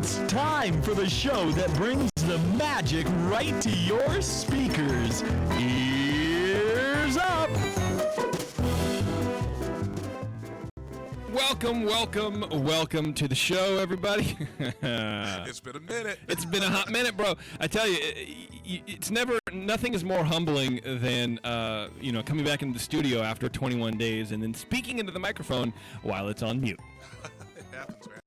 It's time for the show that brings the magic right to your speakers. Ears up! Welcome to the show, everybody. It's been a minute. It's been a hot minute, bro. I tell you, nothing is more humbling than, coming back into the studio after 21 days and then speaking into the microphone while it's on mute. It happens, man.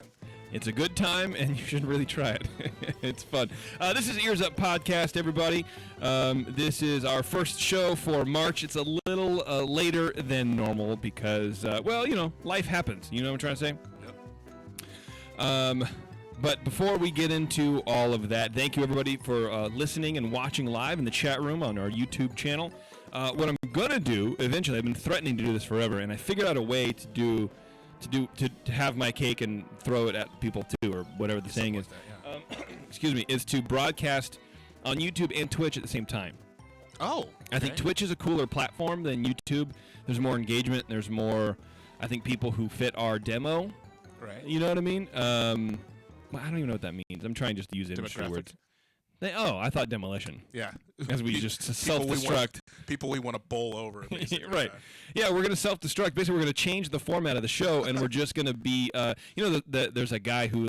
It's a good time, and you should really try it. It's fun. This is Ears Up Podcast, everybody. This is our first show for March. It's a little later than normal because, life happens. You know what I'm trying to say? Yep. But before we get into all of that, thank you, everybody, for listening and watching live in the chat room on our YouTube channel. What I'm going to do, eventually, I've been threatening to do this forever, and I figured out a way to have my cake and throw it at people too, or whatever the saying is. Like that, yeah. Is to broadcast on YouTube and Twitch at the same time. Oh, okay. I think Twitch is a cooler platform than YouTube. There's more engagement. There's more, I think, people who fit our demo. Right. You know what I mean? I don't even know what that means. I'm trying just to use industry words. I thought demolition. Yeah. As we just self-destruct. People we want to bowl over. Right. Yeah, we're going to self-destruct. Basically, we're going to change the format of the show, and we're just going to be, there's a guy who,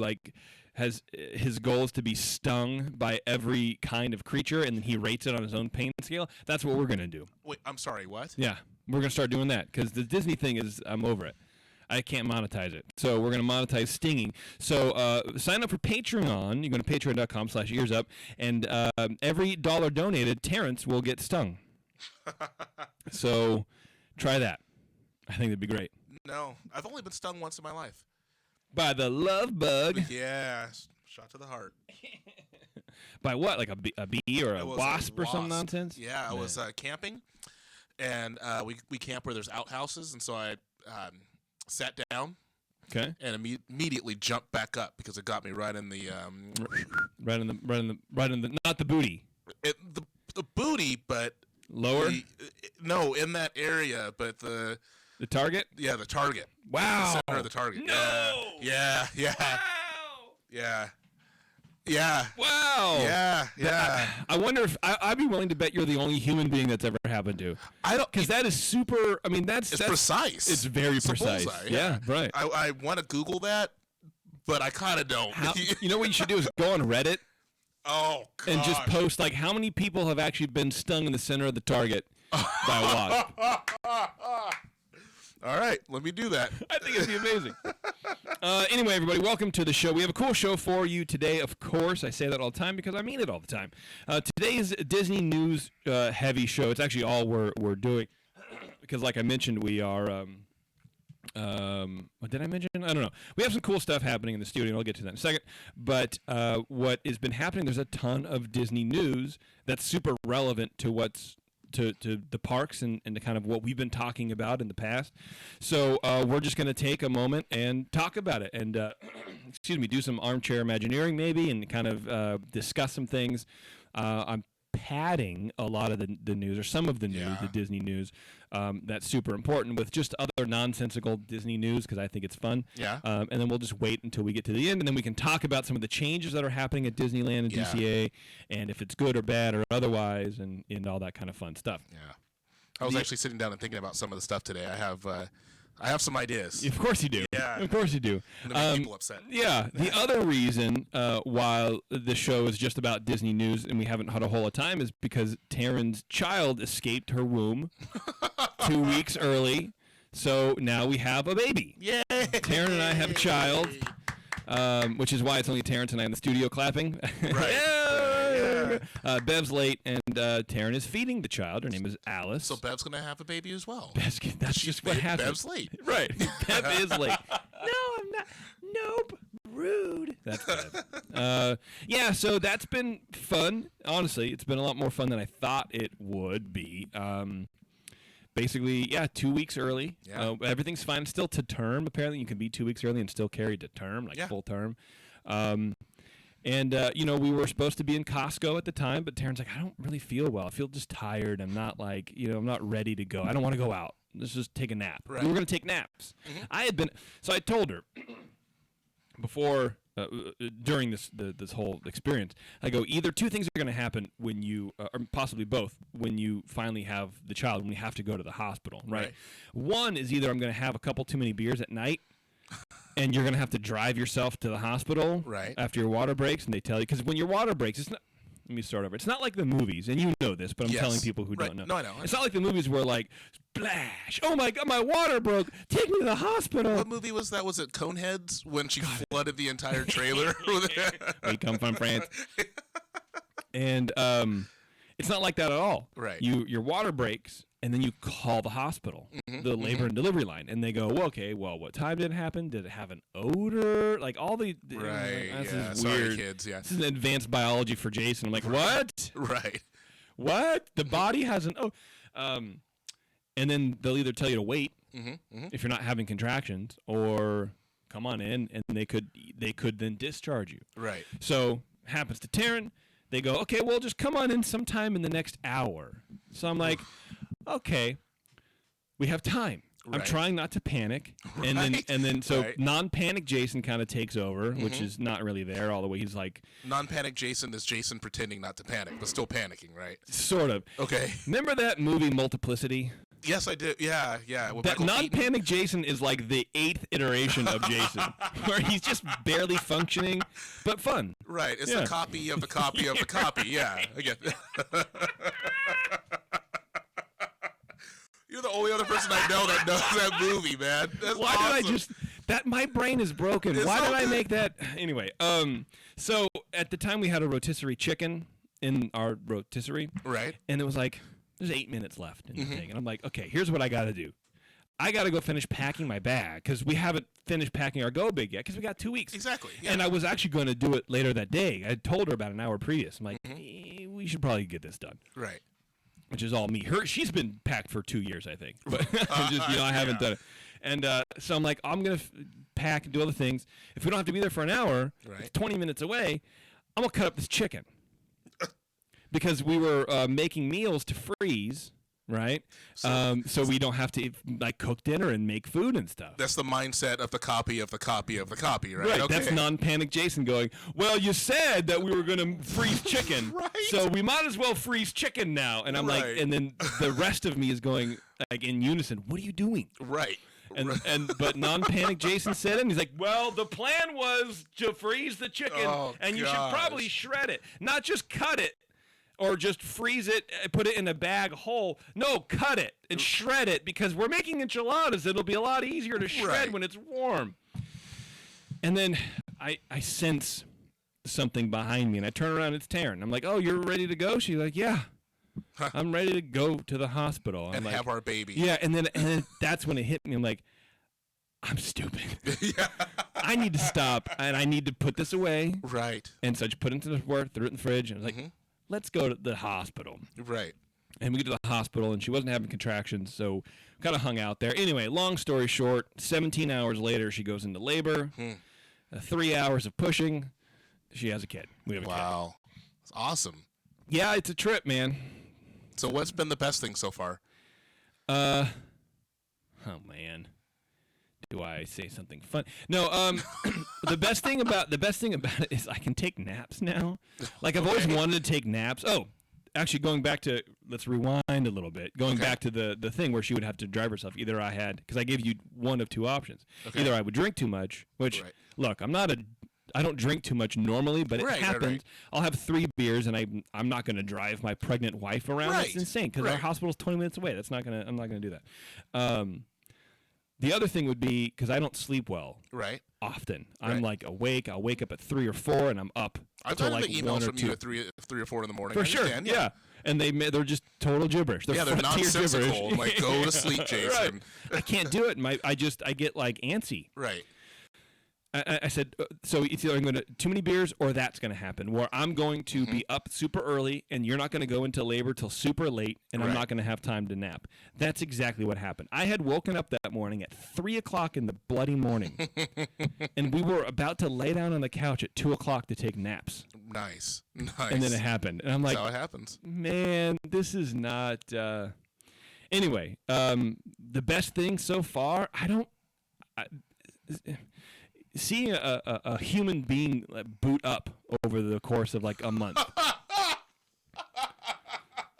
has his goal is to be stung by every kind of creature, and then he rates it on his own pain scale. That's what we're going to do. Wait, I'm sorry, what? Yeah, we're going to start doing that, because the Disney thing is, I'm over it. I can't monetize it. So we're going to monetize stinging. So sign up for Patreon. You go to patreon.com/earsup. And every $1 donated, Terrence will get stung. So try that. I think that'd be great. No, I've only been stung once in my life. By the love bug. Yeah, shot to the heart. By what? Like a bee or a wasp or some nonsense? Yeah, I was camping. And we camp where there's outhouses. And so I... sat down, okay, and immediately jumped back up because it got me right in the right in the not the booty, the booty, but lower. In that area, but the target. Yeah, the target. Wow, the center of the target. No. Yeah. Wow. Yeah. Yeah. Wow. Yeah. I wonder if I'd be willing to bet you're the only human being that's ever happened to. I don't, because that is super. I mean, that's precise. It's very precise. Bullseye, yeah, right. I want to Google that, but I kind of don't. You know what you should do is go on Reddit. Oh, gosh. And just post how many people have actually been stung in the center of the target by a wasp. All right, let me do that. I think it'd be amazing. Anyway, everybody, welcome to the show. We have a cool show for you today, of course. I say that all the time because I mean it all the time. Today's Disney news heavy show. It's actually all we're doing because, like I mentioned, we are. What did I mention? I don't know. We have some cool stuff happening in the studio, and I'll get to that in a second. But what has been happening? There's a ton of Disney news that's super relevant to what's. To the parks and to kind of what we've been talking about in the past. So we're just going to take a moment and talk about it and, do some armchair Imagineering maybe and kind of discuss some things. I'm padding a lot of the news or some of the news, the Disney news. That's super important with just other nonsensical Disney news because I think it's fun. Yeah. And then we'll just wait until we get to the end, and then we can talk about some of the changes that are happening at Disneyland and DCA, and if it's good or bad or otherwise, and all that kind of fun stuff. Yeah. I was actually sitting down and thinking about some of the stuff today. I have some ideas. Of course you do. Yeah. Of course you do. And make people upset. Yeah. The other reason while the show is just about Disney news and we haven't had a whole lot of time is because Taryn's child escaped her womb 2 weeks early. So now we have a baby. Yay! Taryn and I have a child, which is why it's only Terrence and I in the studio clapping. Right. Yeah. Bev's late, and Taryn is feeding the child. Her name is Alice. So Bev's going to have a baby as well. That's just what happens. Bev's late. Right. Bev is late. No, I'm not. Nope. Rude. That's Bev. So that's been fun. Honestly, it's been a lot more fun than I thought it would be. Basically, 2 weeks early. Yeah. Everything's fine. Still to term, apparently. You can be 2 weeks early and still carry to term, full term. And we were supposed to be in Costco at the time, but Taryn's like, I don't really feel well. I feel just tired. I'm not I'm not ready to go. I don't want to go out. Let's just take a nap. Right. We were going to take naps. Mm-hmm. So I told her before during this whole experience. I go, either two things are going to happen when you, or possibly both, when you finally have the child, when you have to go to the hospital, right? One is either I'm going to have a couple too many beers at night, and you're going to have to drive yourself to the hospital after your water breaks, and they tell you, because when your water breaks, it's not. Let me start over. It's not like the movies, and you know this, but I'm telling people who don't know. No, I know. It's not like the movies where, like, splash, oh my God, my water broke, take me to the hospital. What movie was that? Was it Coneheads when she flooded the entire trailer? We come from France. And it's not like that at all. Right. Your water breaks, and then you call the hospital, the labor and delivery line, and they go, well, okay, well, what time did it happen? Did it have an odor? Like all the This is sorry, weird. kids. Yeah, this is advanced biology for Jason. I'm like, what? Right. What? The body has an and then they'll either tell you to wait if you're not having contractions, or come on in, and they could then discharge you. Right. So happens to Taryn. They go, okay, well, just come on in sometime in the next hour. So I'm like, okay, we have time. I'm trying not to panic, and then non-panic Jason kind of takes over, which is not really there all the way. He's like, non-panic Jason is Jason pretending not to panic, but still panicking, right? Sort of. Okay. Remember that movie Multiplicity? Yes, I did. Yeah. That non-panic Jason is like the 8th iteration of Jason, where he's just barely functioning, but fun. Right. It's a copy of the copy of the copy. Yeah. I get that. You're the only other person I know that knows that movie, man. That's Why awesome. did I just... My brain is broken. Why did I make that? Anyway, so at the time we had a rotisserie chicken in our rotisserie. Right. And it was like, there's 8 minutes left in the thing. And I'm like, okay, here's what I got to do. I got to go finish packing my bag, because we haven't finished packing our go big yet, because we got 2 weeks. Exactly. Yeah. And I was actually going to do it later that day. I told her about an hour previous. I'm like, we should probably get this done. Right. Which is all me. She's been packed for 2 years, I think. But I haven't done it. And so I'm like, I'm going to pack and do other things. If we don't have to be there for an hour, it's 20 minutes away, I'm going to cut up this chicken. Because we were making meals to freeze, right? So we don't have to cook dinner and make food and stuff. That's the mindset of the copy of the copy of the copy, right? Right. Okay. That's non-panic Jason going, well, you said that we were going to freeze chicken, so we might as well freeze chicken now. And I'm like, and then the rest of me is going like in unison, what are you doing? Right. But non-panic Jason said it, and he's like, well, the plan was to freeze the chicken, and you should probably shred it, not just cut it. Or just freeze it, put it in a bag whole. No, cut it and shred it, because we're making enchiladas. It'll be a lot easier to shred when it's warm. And then I sense something behind me, and I turn around, it's Taryn. I'm like, oh, you're ready to go? She's like, yeah, I'm ready to go to the hospital. I'm and like, have our baby. Yeah, and then that's when it hit me. I'm like, I'm stupid. I need to stop, and I need to put this away. Right. And so I just put it into the work, threw it in the fridge, and I was like, let's go to the hospital. Right. And we get to the hospital, and she wasn't having contractions, so kind of hung out there. Anyway, long story short, 17 hours later, she goes into labor. 3 hours of pushing. She has a kid. We have a kid. Wow. That's awesome. Yeah, it's a trip, man. So what's been the best thing so far? Oh, man. Do I say something fun? No, the best thing about it is I can take naps now. Like I've always wanted to take naps. Oh, actually going back to, let's rewind a little bit. Going back to the thing where she would have to drive herself. Either I had, because I gave you one of two options. Either I would drink too much, which look, I don't drink too much normally, but it happens. Right. I'll have 3 beers, and I'm not going to drive my pregnant wife around. That's insane, because our hospital's 20 minutes away. I'm not going to do that. The other thing would be, because I don't sleep well often. I'm like awake. I'll wake up at 3 or 4, and I'm up. I've gotten like emails from you at 3 or 4 in the morning. For sure, yeah. And they're just total gibberish. They're nonsensical. Like, go to sleep, Jason. I can't do it. I get like antsy. Right. I said, so it's either I'm going to too many beers or that's going to happen, where I'm going to be up super early and you're not going to go into labor till super late, and I'm not going to have time to nap. That's exactly what happened. I had woken up that morning at 3 o'clock in the bloody morning, and we were about to lay down on the couch at 2 o'clock to take naps. Nice. And then it happened, and I'm like, that's how it happens. Man, this is not. Anyway, the best thing so far, seeing a human being boot up over the course of like a month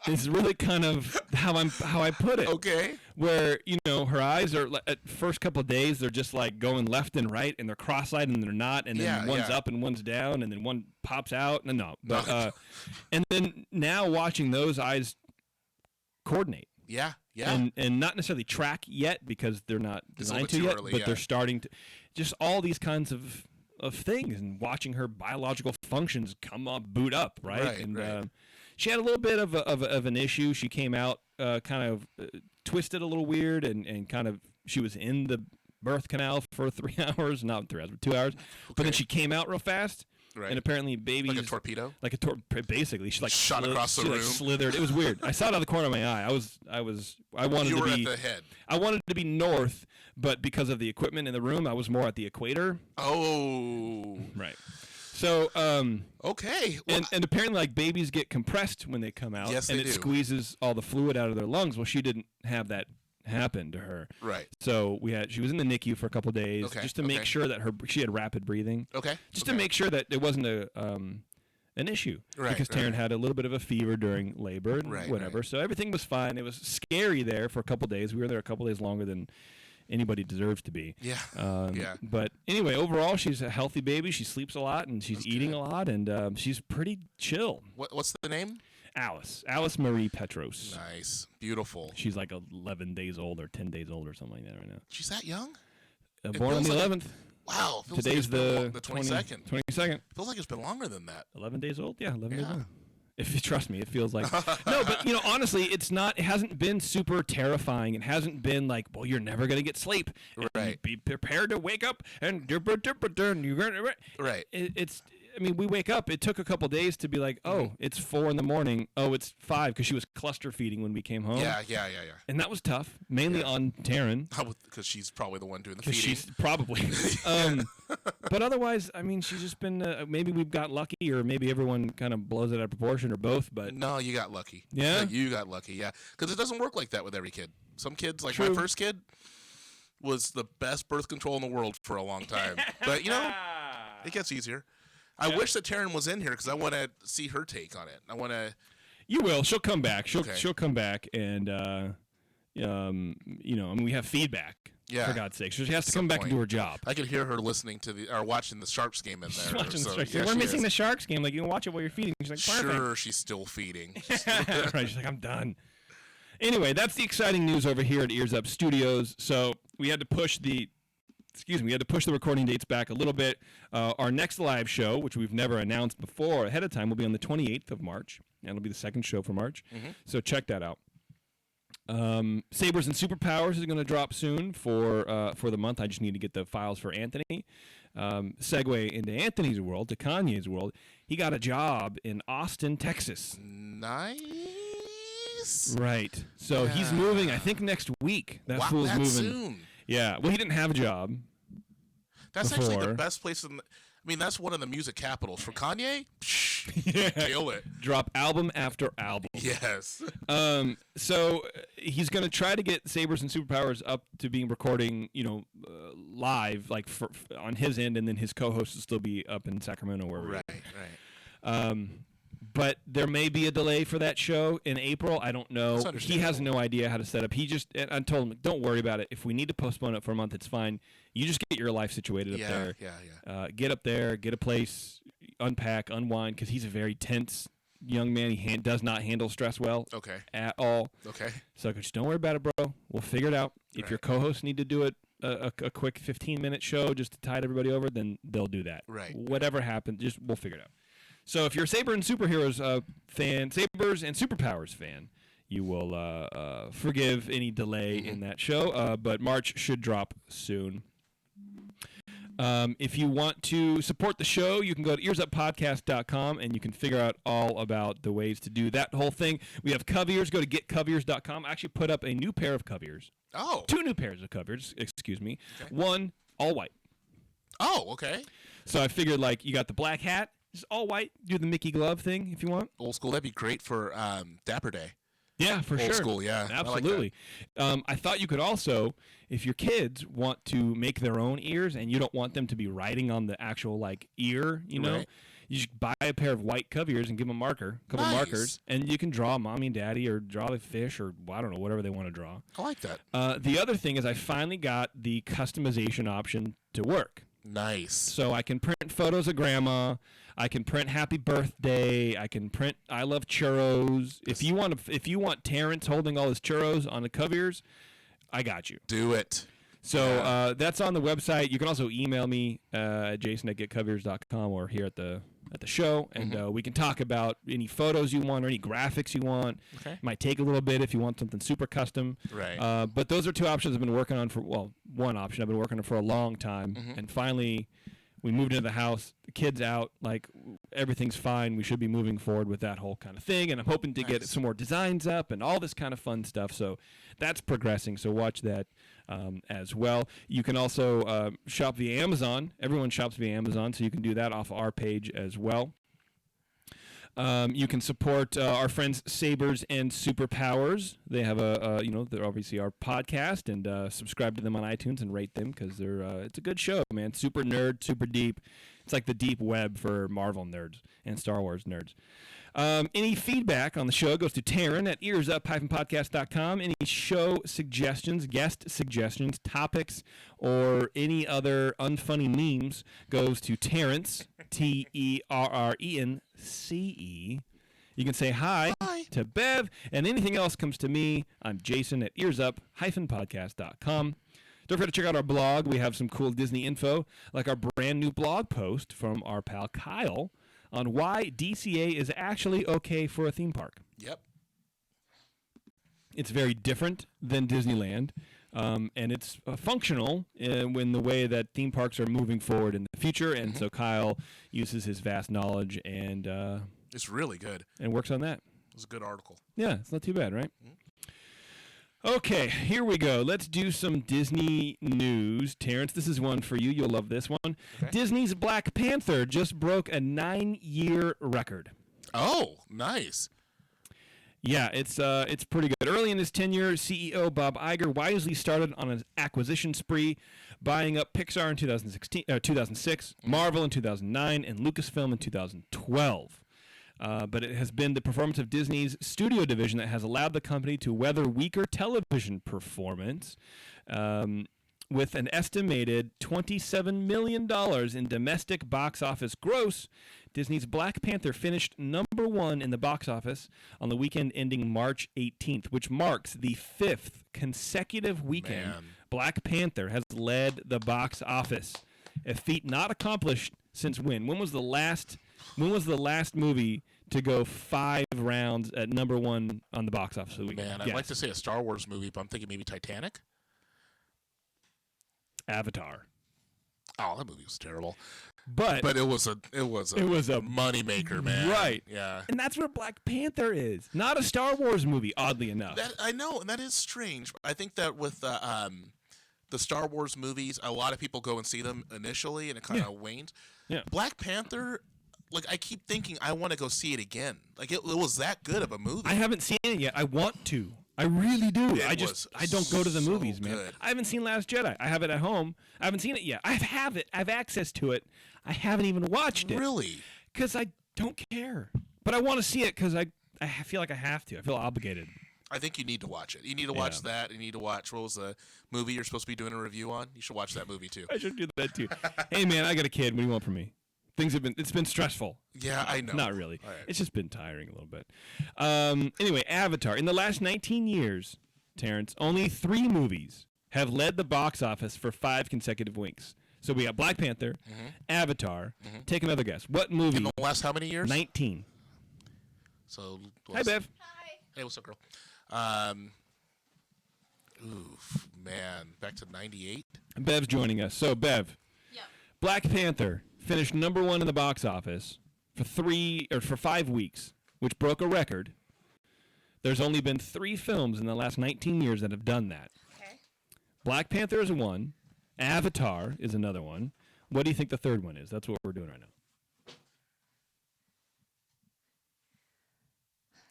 is really kind of how I put it. Okay. Where, her eyes are at first couple of days, they're just like going left and right, and they're cross-eyed and they're not, and then one's up and one's down, and then one pops out. And then now watching those eyes coordinate. Yeah. And not necessarily track yet because they're not designed to yet, early, but they're starting to. Just all these kinds of things, and watching her biological functions boot up, right? And she had a little bit of an issue. She came out kind of twisted a little weird, and kind of she was in the birth canal for 3 hours, not 3 hours, but 2 hours. Okay. But then she came out real fast. Right. And apparently, babies like a torpedo, basically, she shot across the room, like slithered. It was weird. I saw it out of the corner of my eye. I wanted to be at the head. I wanted to be north, but because of the equipment in the room, I was more at the equator. Oh, right. So, okay. Well, and apparently, like, babies get compressed when they come out, yes, and it squeezes all the fluid out of their lungs. Well, she didn't have that happen to her. Right. So she was in the NICU for a couple of days just to make sure that she had rapid breathing. Okay. Just to make sure that it wasn't an issue. Right. Because Taryn had a little bit of a fever during labor and whatever. Right. So everything was fine. It was scary there for a couple of days. We were there a couple of days longer than anybody deserves to be. Yeah. But anyway, overall, she's a healthy baby. She sleeps a lot, and she's eating a lot, and she's pretty chill. What's the name? Alice Marie Petros. Nice. Beautiful. She's like 11 days old or 10 days old or something like that right now. She's that young? Born on the 11th. Wow. Today's like the 22nd. 22nd. Feels like it's been longer than that. 11 days old? Yeah, 11 days old. If you trust me, it feels like. No, but, honestly, it hasn't been super terrifying. It hasn't been like, well, you're never going to get sleep. Right. Be prepared to wake up and you're going to. Right. We wake up. It took a couple days to be like, oh, it's 4 a.m. Oh, it's 5 because she was cluster feeding when we came home. Yeah. And that was tough, mainly on Taryn. Because she's probably the one doing the feeding. She's probably. But otherwise, she's just been. Maybe we've got lucky, or maybe everyone kind of blows it out of proportion, or both. But no, you got lucky. Yeah, you got lucky. Yeah, because it doesn't work like that with every kid. Some kids, like True. my first kid, was the best birth control in the world for a long time. But it gets easier. I wish that Taryn was in here because I want to see her take on it. I want to. You will. She'll come back. She'll come back, and we have feedback. Yeah. For God's sake, so she has to come back and do her job. I could hear her listening to or watching the Sharks game in there. She's watching the Sharks game. We're missing the Sharks game. Like, you can watch it while you're feeding. She's like, perfect. Sure, she's still feeding. Right. She's like, I'm done. Anyway, that's the exciting news over here at Ears Up Studios. So we had to push the recording dates back a little bit. Our next live show, which we've never announced before ahead of time, will be on the 28th of March. And it'll be the second show for March. Mm-hmm. So check that out. Sabres and Superpowers is going to drop soon for the month. I just need to get the files for Anthony. Segue into Anthony's world, to Kanye's world. He got a job in Austin, Texas. Nice. Right. So he's moving, I think, next week. That fool's moving. Soon. Yeah. Well, he didn't have a job. That's actually the best place that's one of the music capitals for Kanye. Kill it. Drop album after album. Yes. So he's going to try to get Sabres and Superpowers up to being recording, live, like on his end, and then his co-host will still be up in Sacramento, wherever. Right. But there may be a delay for that show in April. I don't know. He has no idea how to set up. I told him, don't worry about it. If we need to postpone it for a month, it's fine. You just get your life situated up there. Yeah. Get up there, get a place, unpack, unwind, because he's a very tense young man. He does not handle stress well at all. Okay. So just don't worry about it, bro. We'll figure it out. If your co-hosts need to do it, a quick 15-minute show just to tide everybody over, then they'll do that. Right. Whatever happens, we'll figure it out. So if you're a Saber and Superheroes fan, Sabres and Superpowers fan, you will forgive any delay in that show. But March should drop soon. If you want to support the show, you can go to earsuppodcast.com and you can figure out all about the ways to do that whole thing. We have Covers. Go to getcovers.com. I actually put up a new pair of Covers. Oh. 2 new pairs of Covers, excuse me. Okay. One, all white. Oh, okay. So I figured, like, you got the black hat. Just all white. Do the Mickey glove thing if you want. Old school. That'd be great for Dapper Day. Yeah, for Old sure. school, yeah. Absolutely. I thought you could also, if your kids want to make their own ears and you don't want them to be writing on the actual like ear, you know, Right. you just buy a pair of white Cub ears and give them a marker, a couple Nice. markers, and you can draw mommy and daddy or draw the fish or I don't know, whatever they want to draw. I like that. The other thing is I finally got the customization option to work. Nice. So I can print photos of grandma. I can print happy birthday. I can print I love churros. If you want Terrence holding all his churros on the Cub ears, I got you. Do it. So that's on the website. You can also email me jason@getcoverears.com or here at the show, and we can talk about any photos you want or any graphics you want. Okay. It might take a little bit if you want something super custom. Right. But those are two options I've been working on one option I've been working on for a long time, and finally we moved into the house, the kids out, like everything's fine. We should be moving forward with that whole kind of thing, and I'm hoping to get some more designs up and all this kind of fun stuff. So that's progressing. So watch that as well. You can also shop via Amazon. Everyone shops via Amazon, so you can do that off our page as well. You can support our friends Sabers and Superpowers. They have they're obviously our podcast, and subscribe to them on iTunes and rate them because they're it's a good show, man. Super nerd, super deep. It's like the deep web for Marvel nerds and Star Wars nerds. Any feedback on the show goes to Taryn at earsup-podcast.com. Any show suggestions, guest suggestions, topics, or any other unfunny memes goes to Terrence, TERRENCE. You can say hi to Bev, and anything else comes to me. I'm Jason at earsup-podcast.com. Don't forget to check out our blog. We have some cool Disney info, like our brand new blog post from our pal Kyle on why DCA is actually okay for a theme park. Yep. It's very different than Disneyland, and it's functional in the way that theme parks are moving forward in the future. And so Kyle uses his vast knowledge and It's really good. and works on that. It was a good article. Yeah, it's not too bad, right? Okay, here we go. Let's do some Disney news. Terrence, this is one for you. You'll love this one. Okay. Disney's Black Panther just broke a 9-year record. Oh, nice. Yeah, it's pretty good. Early in his tenure, CEO Bob Iger wisely started on an acquisition spree, buying up Pixar in 2006, Marvel in 2009, and Lucasfilm in 2012. But it has been the performance of Disney's studio division that has allowed the company to weather weaker television performance. With an estimated $27 million in domestic box office gross, Disney's Black Panther finished number 1 in the box office on the weekend ending March 18th, which marks the 5th consecutive weekend Black Panther has led the box office. A feat not accomplished since when? When was the last movie to go 5 rounds at number 1 on the box office of the weekend? Man, I'd like to say a Star Wars movie, but I'm thinking maybe Titanic. Avatar. Oh, that movie was terrible. But it was a money maker, man. Right. Yeah. And that's where Black Panther is. Not a Star Wars movie, oddly enough. That I know, and that is strange. I think that with the Star Wars movies, a lot of people go and see them initially, and it kind of wanes. Yeah. Black Panther, like I keep thinking, I want to go see it again. Like it was that good of a movie. I haven't seen it yet. I want to. I really do. I don't go to the so movies, man. good. I haven't seen Last Jedi. I have it at home. I haven't seen it yet. I have it. I have access to it. I haven't even watched it. Really? Because I don't care. But I want to see it because I feel like I have to. I feel obligated. I think you need to watch it. You need to watch that. You need to watch, what was the movie you're supposed to be doing a review on? You should watch that movie too. I should do that too. Hey, man, I got a kid. What do you want from me? It's been stressful. Yeah, I know. Not really. All right. It's just been tiring a little bit. Anyway, Avatar. In the last 19 years, Terrence, only 3 movies have led the box office for 5 consecutive weeks. So we got Black Panther, Avatar. Take another guess. What movie? In the last how many years? 19. So. Hi, Bev. Hey, what's up, girl? Man, back to 98. Bev's joining us. So, Bev, Black Panther finished number 1 in the box office for 5 weeks, which broke a record. There's only been 3 films in the last 19 years that have done that. Okay. Black Panther is one. Avatar is another one. What do you think the third one is? That's what we're doing right now.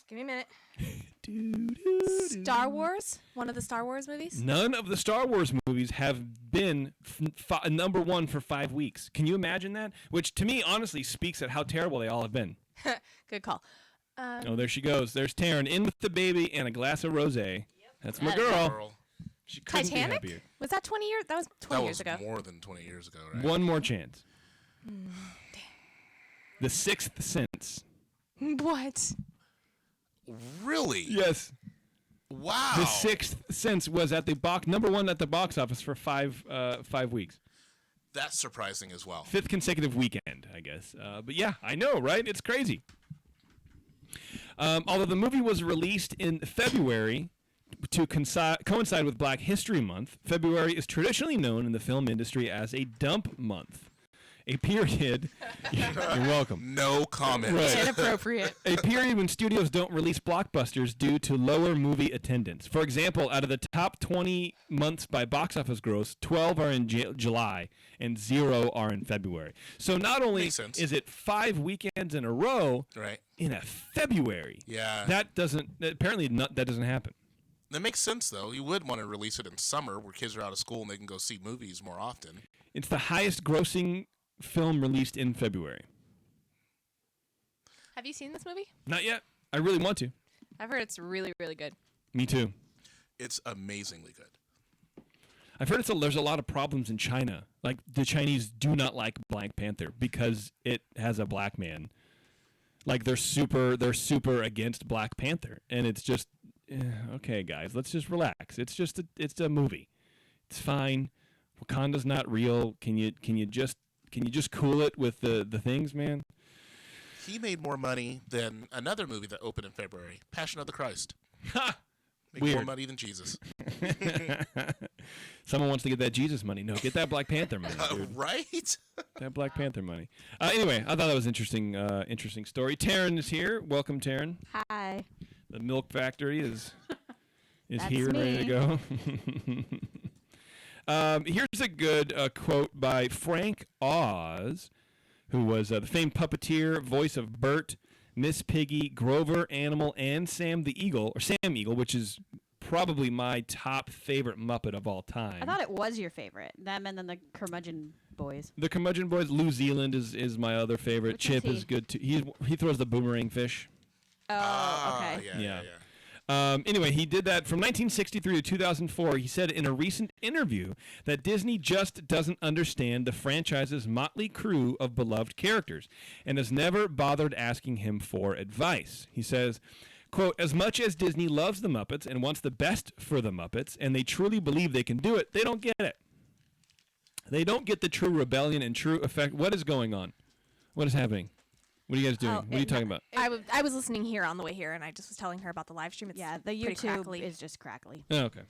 Give me a minute. Star Wars? One of the Star Wars movies? None of the Star Wars movies have been number one for 5 weeks. Can you imagine that? Which, to me, honestly, speaks at how terrible they all have been. Good call. Oh, there she goes. There's Taryn in with the baby and a glass of rosé. Yep. That's my girl. She couldn't Titanic? be happier. Was that 20 years? That was 20 years ago. That was more than 20 years ago, right? One more chance. The Sixth Sense. What? Really? Yes. Wow. The Sixth Sense was at the number one at the box office for 5 weeks. That's surprising as well. 5th consecutive weekend, I guess. But yeah, I know, right? It's crazy. Although the movie was released in February to coincide with Black History Month, February is traditionally known in the film industry as a dump month. A period. You're welcome. No comment. Right. Inappropriate. A period when studios don't release blockbusters due to lower movie attendance. For example, out of the top 20 months by box office gross, 12 are in July and 0 are in February. So not only is it 5 weekends in a row, right, in a February. Yeah. That doesn't happen. That makes sense, though. You would want to release it in summer where kids are out of school and they can go see movies more often. It's the highest grossing film released in February. Have you seen this movie? Not yet. I really want to. I've heard it's really, really good. Me too. It's amazingly good. I've heard there's a lot of problems in China. Like, the Chinese do not like Black Panther because it has a black man. Like, they're super against Black Panther, and it's just okay, guys, let's just relax. It's a movie. It's fine. Wakanda's not real. Can you just cool it with the things, man? He made more money than another movie that opened in February, Passion of the Christ. Ha! Make Weird. more money than Jesus. Someone wants to get that Jesus money. No, get that Black Panther money, dude. Right? That Black Panther money. Anyway, I thought that was interesting story. Taryn is here. Welcome, Taryn. Hi. The milk factory is That's here and ready to go. Here's a good quote by Frank Oz, who was the famed puppeteer, voice of Bert, Miss Piggy, Grover Animal, and Sam Eagle, which is probably my top favorite Muppet of all time. I thought it was your favorite. Them and then the Curmudgeon Boys. The Curmudgeon Boys. New Zealand is my other favorite. Which Chip is he? is good too. He throws the boomerang fish. Oh, okay. Yeah. Anyway, he did that from 1963 to 2004. He said in a recent interview that Disney just doesn't understand the franchise's motley crew of beloved characters and has never bothered asking him for advice. He says, quote, as much as Disney loves the Muppets and wants the best for the Muppets, and they truly believe they can do it, they don't get it. They don't get the true rebellion and true effect. What is going on? What is happening? What are you guys doing? What are you talking about? I was listening here on the way here, and I just was telling her about the live stream. It's Yeah, the pretty YouTube crackly. is just crackly. Oh, okay.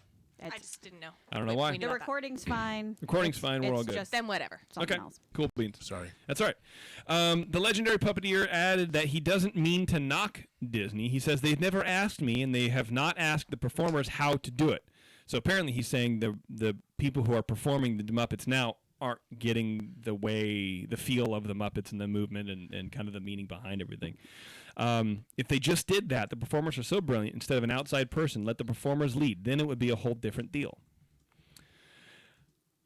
I just didn't know. I don't know If why. we knew The about that. recording's fine. Recording's fine. We're all It's good. just Then whatever. something Okay. else. Cool beans. Sorry. That's all right. The legendary puppeteer added that he doesn't mean to knock Disney. He says they've never asked me, and they have not asked the performers how to do it. So apparently he's saying the people who are performing the Muppets now aren't getting the feel of the Muppets and the movement and kind of the meaning behind everything. If they just did that, the performers are so brilliant, instead of an outside person, let the performers lead. Then it would be a whole different deal.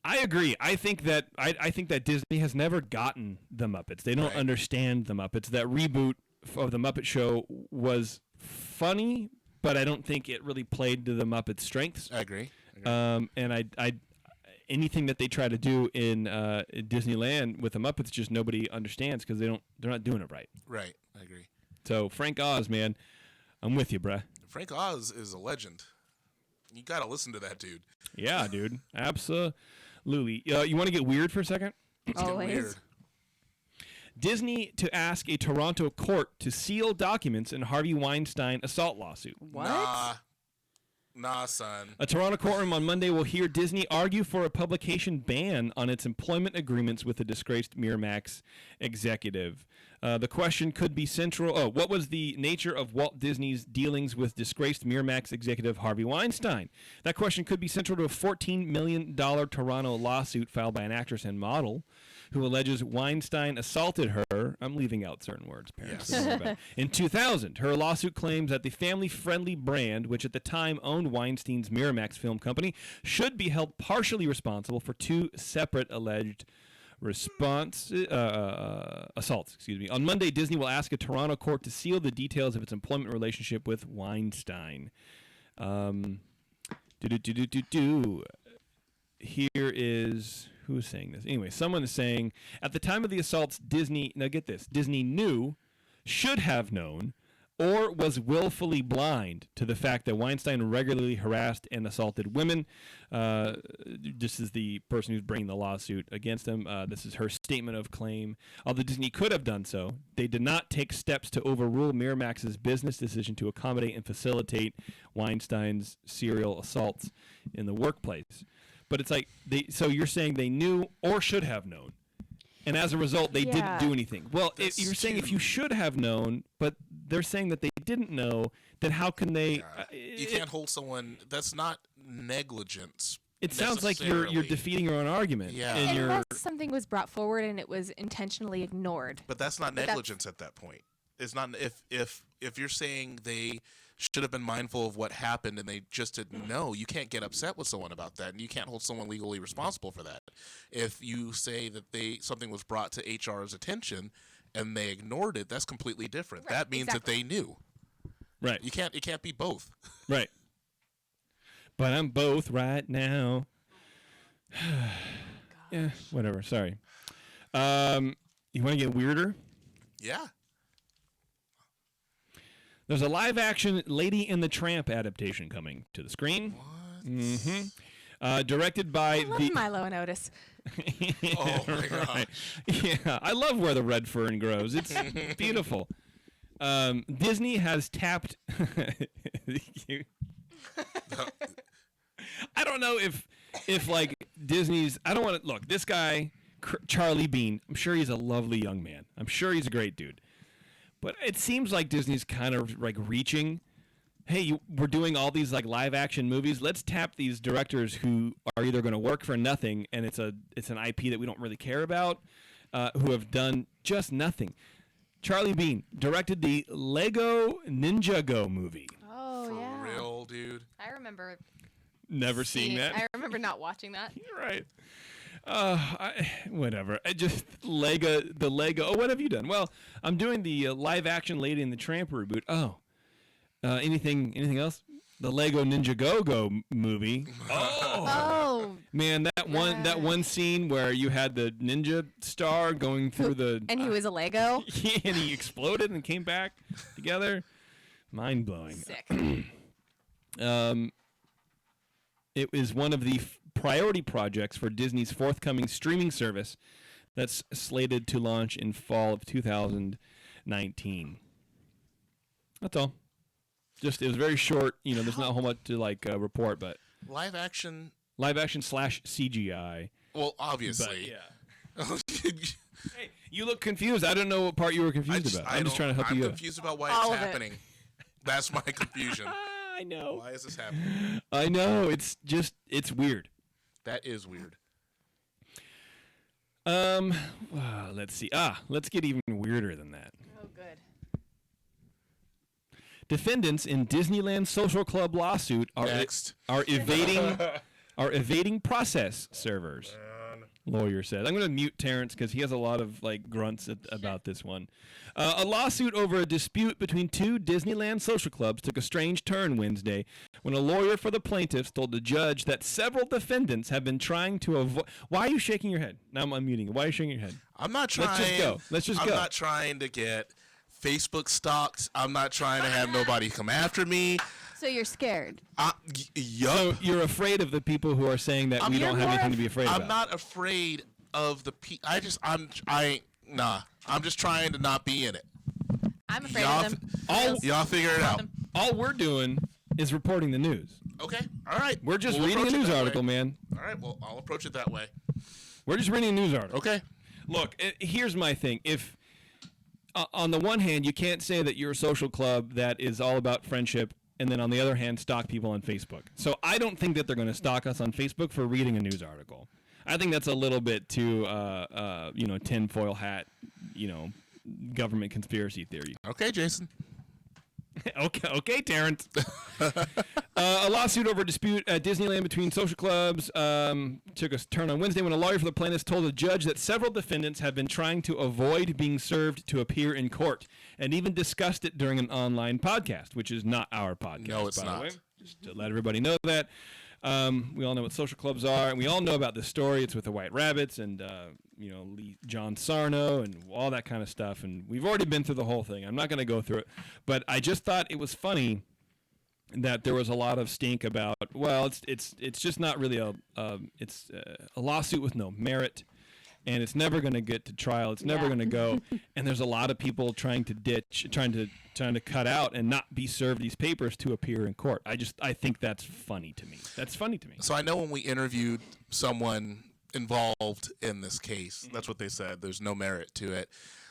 I agree. I think that Disney has never gotten the Muppets. They don't understand the Muppets. That reboot of the Muppet Show was funny, but I don't think it really played to the Muppets' strengths. I agree. And I anything that they try to do in Disneyland with the Muppets, just nobody understands because they're not doing it right. Right. I agree. So Frank Oz, man, I'm with you, bruh. Frank Oz is a legend. You got to listen to that dude. Yeah, dude. Absolutely. You want to get weird for a second? It's getting Always. weird. Disney to ask a Toronto court to seal documents in Harvey Weinstein assault lawsuit. What? Nah, son. A Toronto courtroom on Monday will hear Disney argue for a publication ban on its employment agreements with the disgraced Miramax executive. The question could be central. Oh, what was the nature of Walt Disney's dealings with disgraced Miramax executive Harvey Weinstein? That question could be central to a $14 million Toronto lawsuit filed by an actress and model who alleges Weinstein assaulted her. I'm leaving out certain words, parents. Yes. In 2000, her lawsuit claims that the family-friendly brand, which at the time owned Weinstein's Miramax film company, should be held partially responsible for two separate alleged assaults. On Monday, Disney will ask a Toronto court to seal the details of its employment relationship with Weinstein. Here is who's saying this. Anyway, someone is saying at the time of the assaults, Disney. Now get this: Disney knew, should have known, or was willfully blind to the fact that Weinstein regularly harassed and assaulted women. This is the person who's bringing the lawsuit against him. This is her statement of claim. Although Disney could have done so, they did not take steps to overrule Miramax's business decision to accommodate and facilitate Weinstein's serial assaults in the workplace. But it's like, so you're saying they knew or should have known. And as a result, they didn't do anything. Well, you're saying if you should have known, but they're saying that they didn't know, then how can they? You can't hold someone. That's not negligence. It sounds like you're defeating your own argument. Yeah. And Unless something was brought forward and it was intentionally ignored. But that's not negligence at that point. It's not if you're saying they should have been mindful of what happened and they just didn't know. You can't get upset with someone about that, and you can't hold someone legally responsible for that. If you say that something was brought to HR's attention and they ignored it, that's completely different. Right, that means that they knew. Right. It can't be both. Right. But I'm both right now. Yeah, whatever. Sorry. You want to get weirder? Yeah. There's a live-action Lady and the Tramp adaptation coming to the screen. What? Mm-hmm. Directed by I love Milo and Otis. Oh my god. Yeah, I love where the red fern grows. It's beautiful. Disney has tapped. I don't know if like Disney's. I don't want to look. This guy, Charlie Bean. I'm sure he's a lovely young man. I'm sure he's a great dude. But it seems like Disney's kind of like reaching. Hey, we're doing all these like live action movies. Let's tap these directors who are either going to work for nothing, and it's an IP that we don't really care about, who have done just nothing. Charlie Bean directed the Lego Ninjago movie. Oh, For yeah. real, dude. I remember Never seeing that. I remember not watching that. You're right. Whatever. I just the Lego. Oh, what have you done? Well, I'm doing the live action Lady and the Tramp reboot. Oh, anything else? The Lego Ninjago movie. Oh. Man, that one scene where you had the ninja star going through the And he was a Lego. and he exploded and came back together. Mind blowing. Sick. It is one of the priority projects for Disney's forthcoming streaming service that's slated to launch in fall of 2019. That's all. Just it was very short. You know, there's not a whole much to report, but Live action. / CGI. Well, obviously. But, yeah. Hey, you look confused. I don't know what part you were confused about. I'm just trying to help you. I'm confused about why All it's of it. happening. That's my confusion. I know. Why is this happening? I know. It's weird. That is weird. Let's see. Let's get even weirder than that. Oh, good. Defendants in Disneyland Social Club lawsuit are evading process servers. Lawyer said. I'm going to mute Terrence because he has a lot of grunts about this one. A lawsuit over a dispute between two Disneyland social clubs took a strange turn Wednesday when a lawyer for the plaintiffs told the judge that several defendants have been trying to avoid. Why are you shaking your head? Now I'm unmuting you. Why are you shaking your head? I'm not trying. Let's just go. I'm not trying to get Facebook stalked. I'm not trying to have nobody come after me. So you're scared. Yup. So you're afraid of the people who are saying that we don't have anything to be afraid about. I'm not afraid of the people. I'm just trying to not be in it. I'm afraid of them. Y'all figure it out. All we're doing is reporting the news. Okay. All right. We're just We'll reading a approach it news that article, way. man. All right. Well, I'll approach it that way. We're just reading a news article. Okay. Look, here's my thing. If on the one hand, you can't say that you're a social club that is all about friendship, and then on the other hand, stalk people on Facebook. So I don't think that they're going to stalk us on Facebook for reading a news article. I think that's a little bit too, tinfoil hat, government conspiracy theory. Okay, Jason. Okay, Terrence. A lawsuit over a dispute at Disneyland between social clubs took a turn on Wednesday when a lawyer for the plaintiffs told a judge that several defendants have been trying to avoid being served to appear in court, and even discussed it during an online podcast, which is not our podcast. No, it's by not. The way. Just to let everybody know that. We all know what social clubs are, and we all know about this story. It's with the White Rabbits and John Sarno and all that kind of stuff. And we've already been through the whole thing. I'm not going to go through it, but I just thought it was funny that there was a lot of stink about. Well, it's just not really a lawsuit with no merit. And it's never going to get to trial. It's never going to go. And there's a lot of people trying to cut out and not be served these papers to appear in court. I think that's funny to me. That's funny to me. So I know when we interviewed someone involved in this case, that's what they said. There's no merit to it.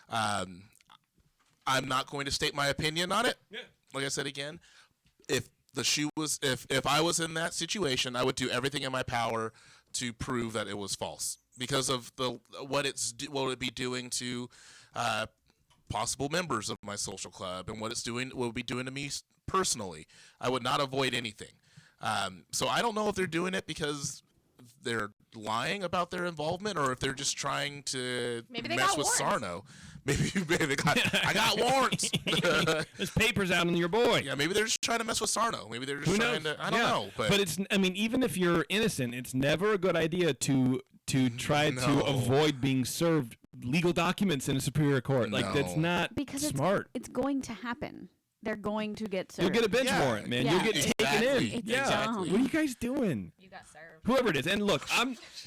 I'm not going to state my opinion on it. Yeah. Like I said again, if I was in that situation, I would do everything in my power to prove that it was false. Because of what it would be doing to possible members of my social club, and what it would be doing to me personally, I would not avoid anything. So I don't know if they're doing it because they're lying about their involvement, or if they're just trying to mess with Sarno. Maybe they got. I got warrants. There's papers out on your boy. Yeah, maybe they're just trying to mess with Sarno. Maybe they're just trying to. I don't know. But it's. I mean, even if you're innocent, it's never a good idea to try to avoid being served legal documents in a superior court. Like, that's not smart. It's going to happen. They're going to get served. You'll get a bench warrant, man. Yeah. You'll get taken in. Yeah. Exactly. What are you guys doing? You got served. Whoever it is. And look,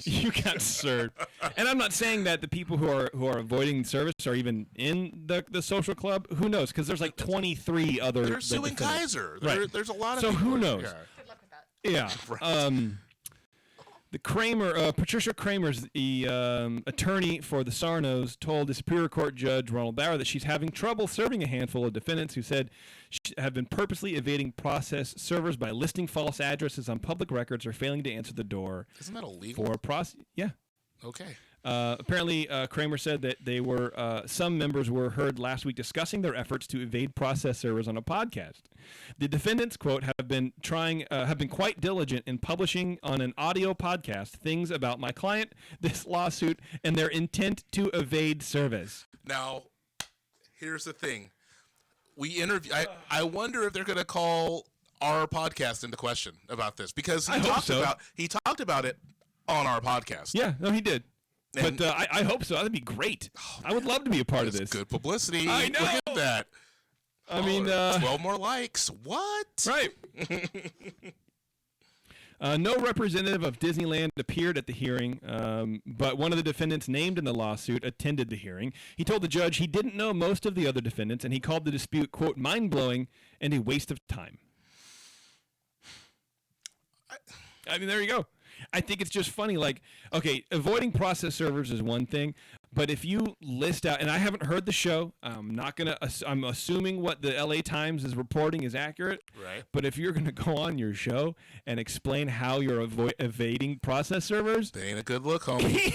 you got served. And I'm not saying that the people who are avoiding service are even in the social club. Who knows? Because there's like 23 other. They're suing Kaiser. Right. There's a lot of. So people who knows? Good luck with that. Yeah. Right. Patricia Kramer's the attorney for the Sarnos, told the Superior Court Judge Ronald Bauer that she's having trouble serving a handful of defendants who said have been purposely evading process servers by listing false addresses on public records or failing to answer the door. Isn't that illegal? For process? Yeah. Okay. Apparently, Kramer said that they were some members were heard last week discussing their efforts to evade process servers on a podcast. The defendants, quote, have been quite diligent in publishing on an audio podcast things about my client, this lawsuit, and their intent to evade service. Now, here's the thing: I wonder if they're going to call our podcast into question about this, because he talked about it on our podcast. Yeah, no, he did. But I hope so. That'd be great. I would love to be a part of this. Good publicity. I know. Look at that. I mean, 12 more likes. What? Right. No representative of Disneyland appeared at the hearing, but one of the defendants named in the lawsuit attended the hearing. He told the judge he didn't know most of the other defendants, and he called the dispute, quote, mind-blowing and a waste of time. I mean, there you go. I think it's just funny. Like, okay, avoiding process servers is one thing, but if you list out, and I haven't heard the show, I'm assuming what the LA Times is reporting is accurate. Right. But if you're gonna go on your show and explain how you're evading process servers, that ain't a good look, homie.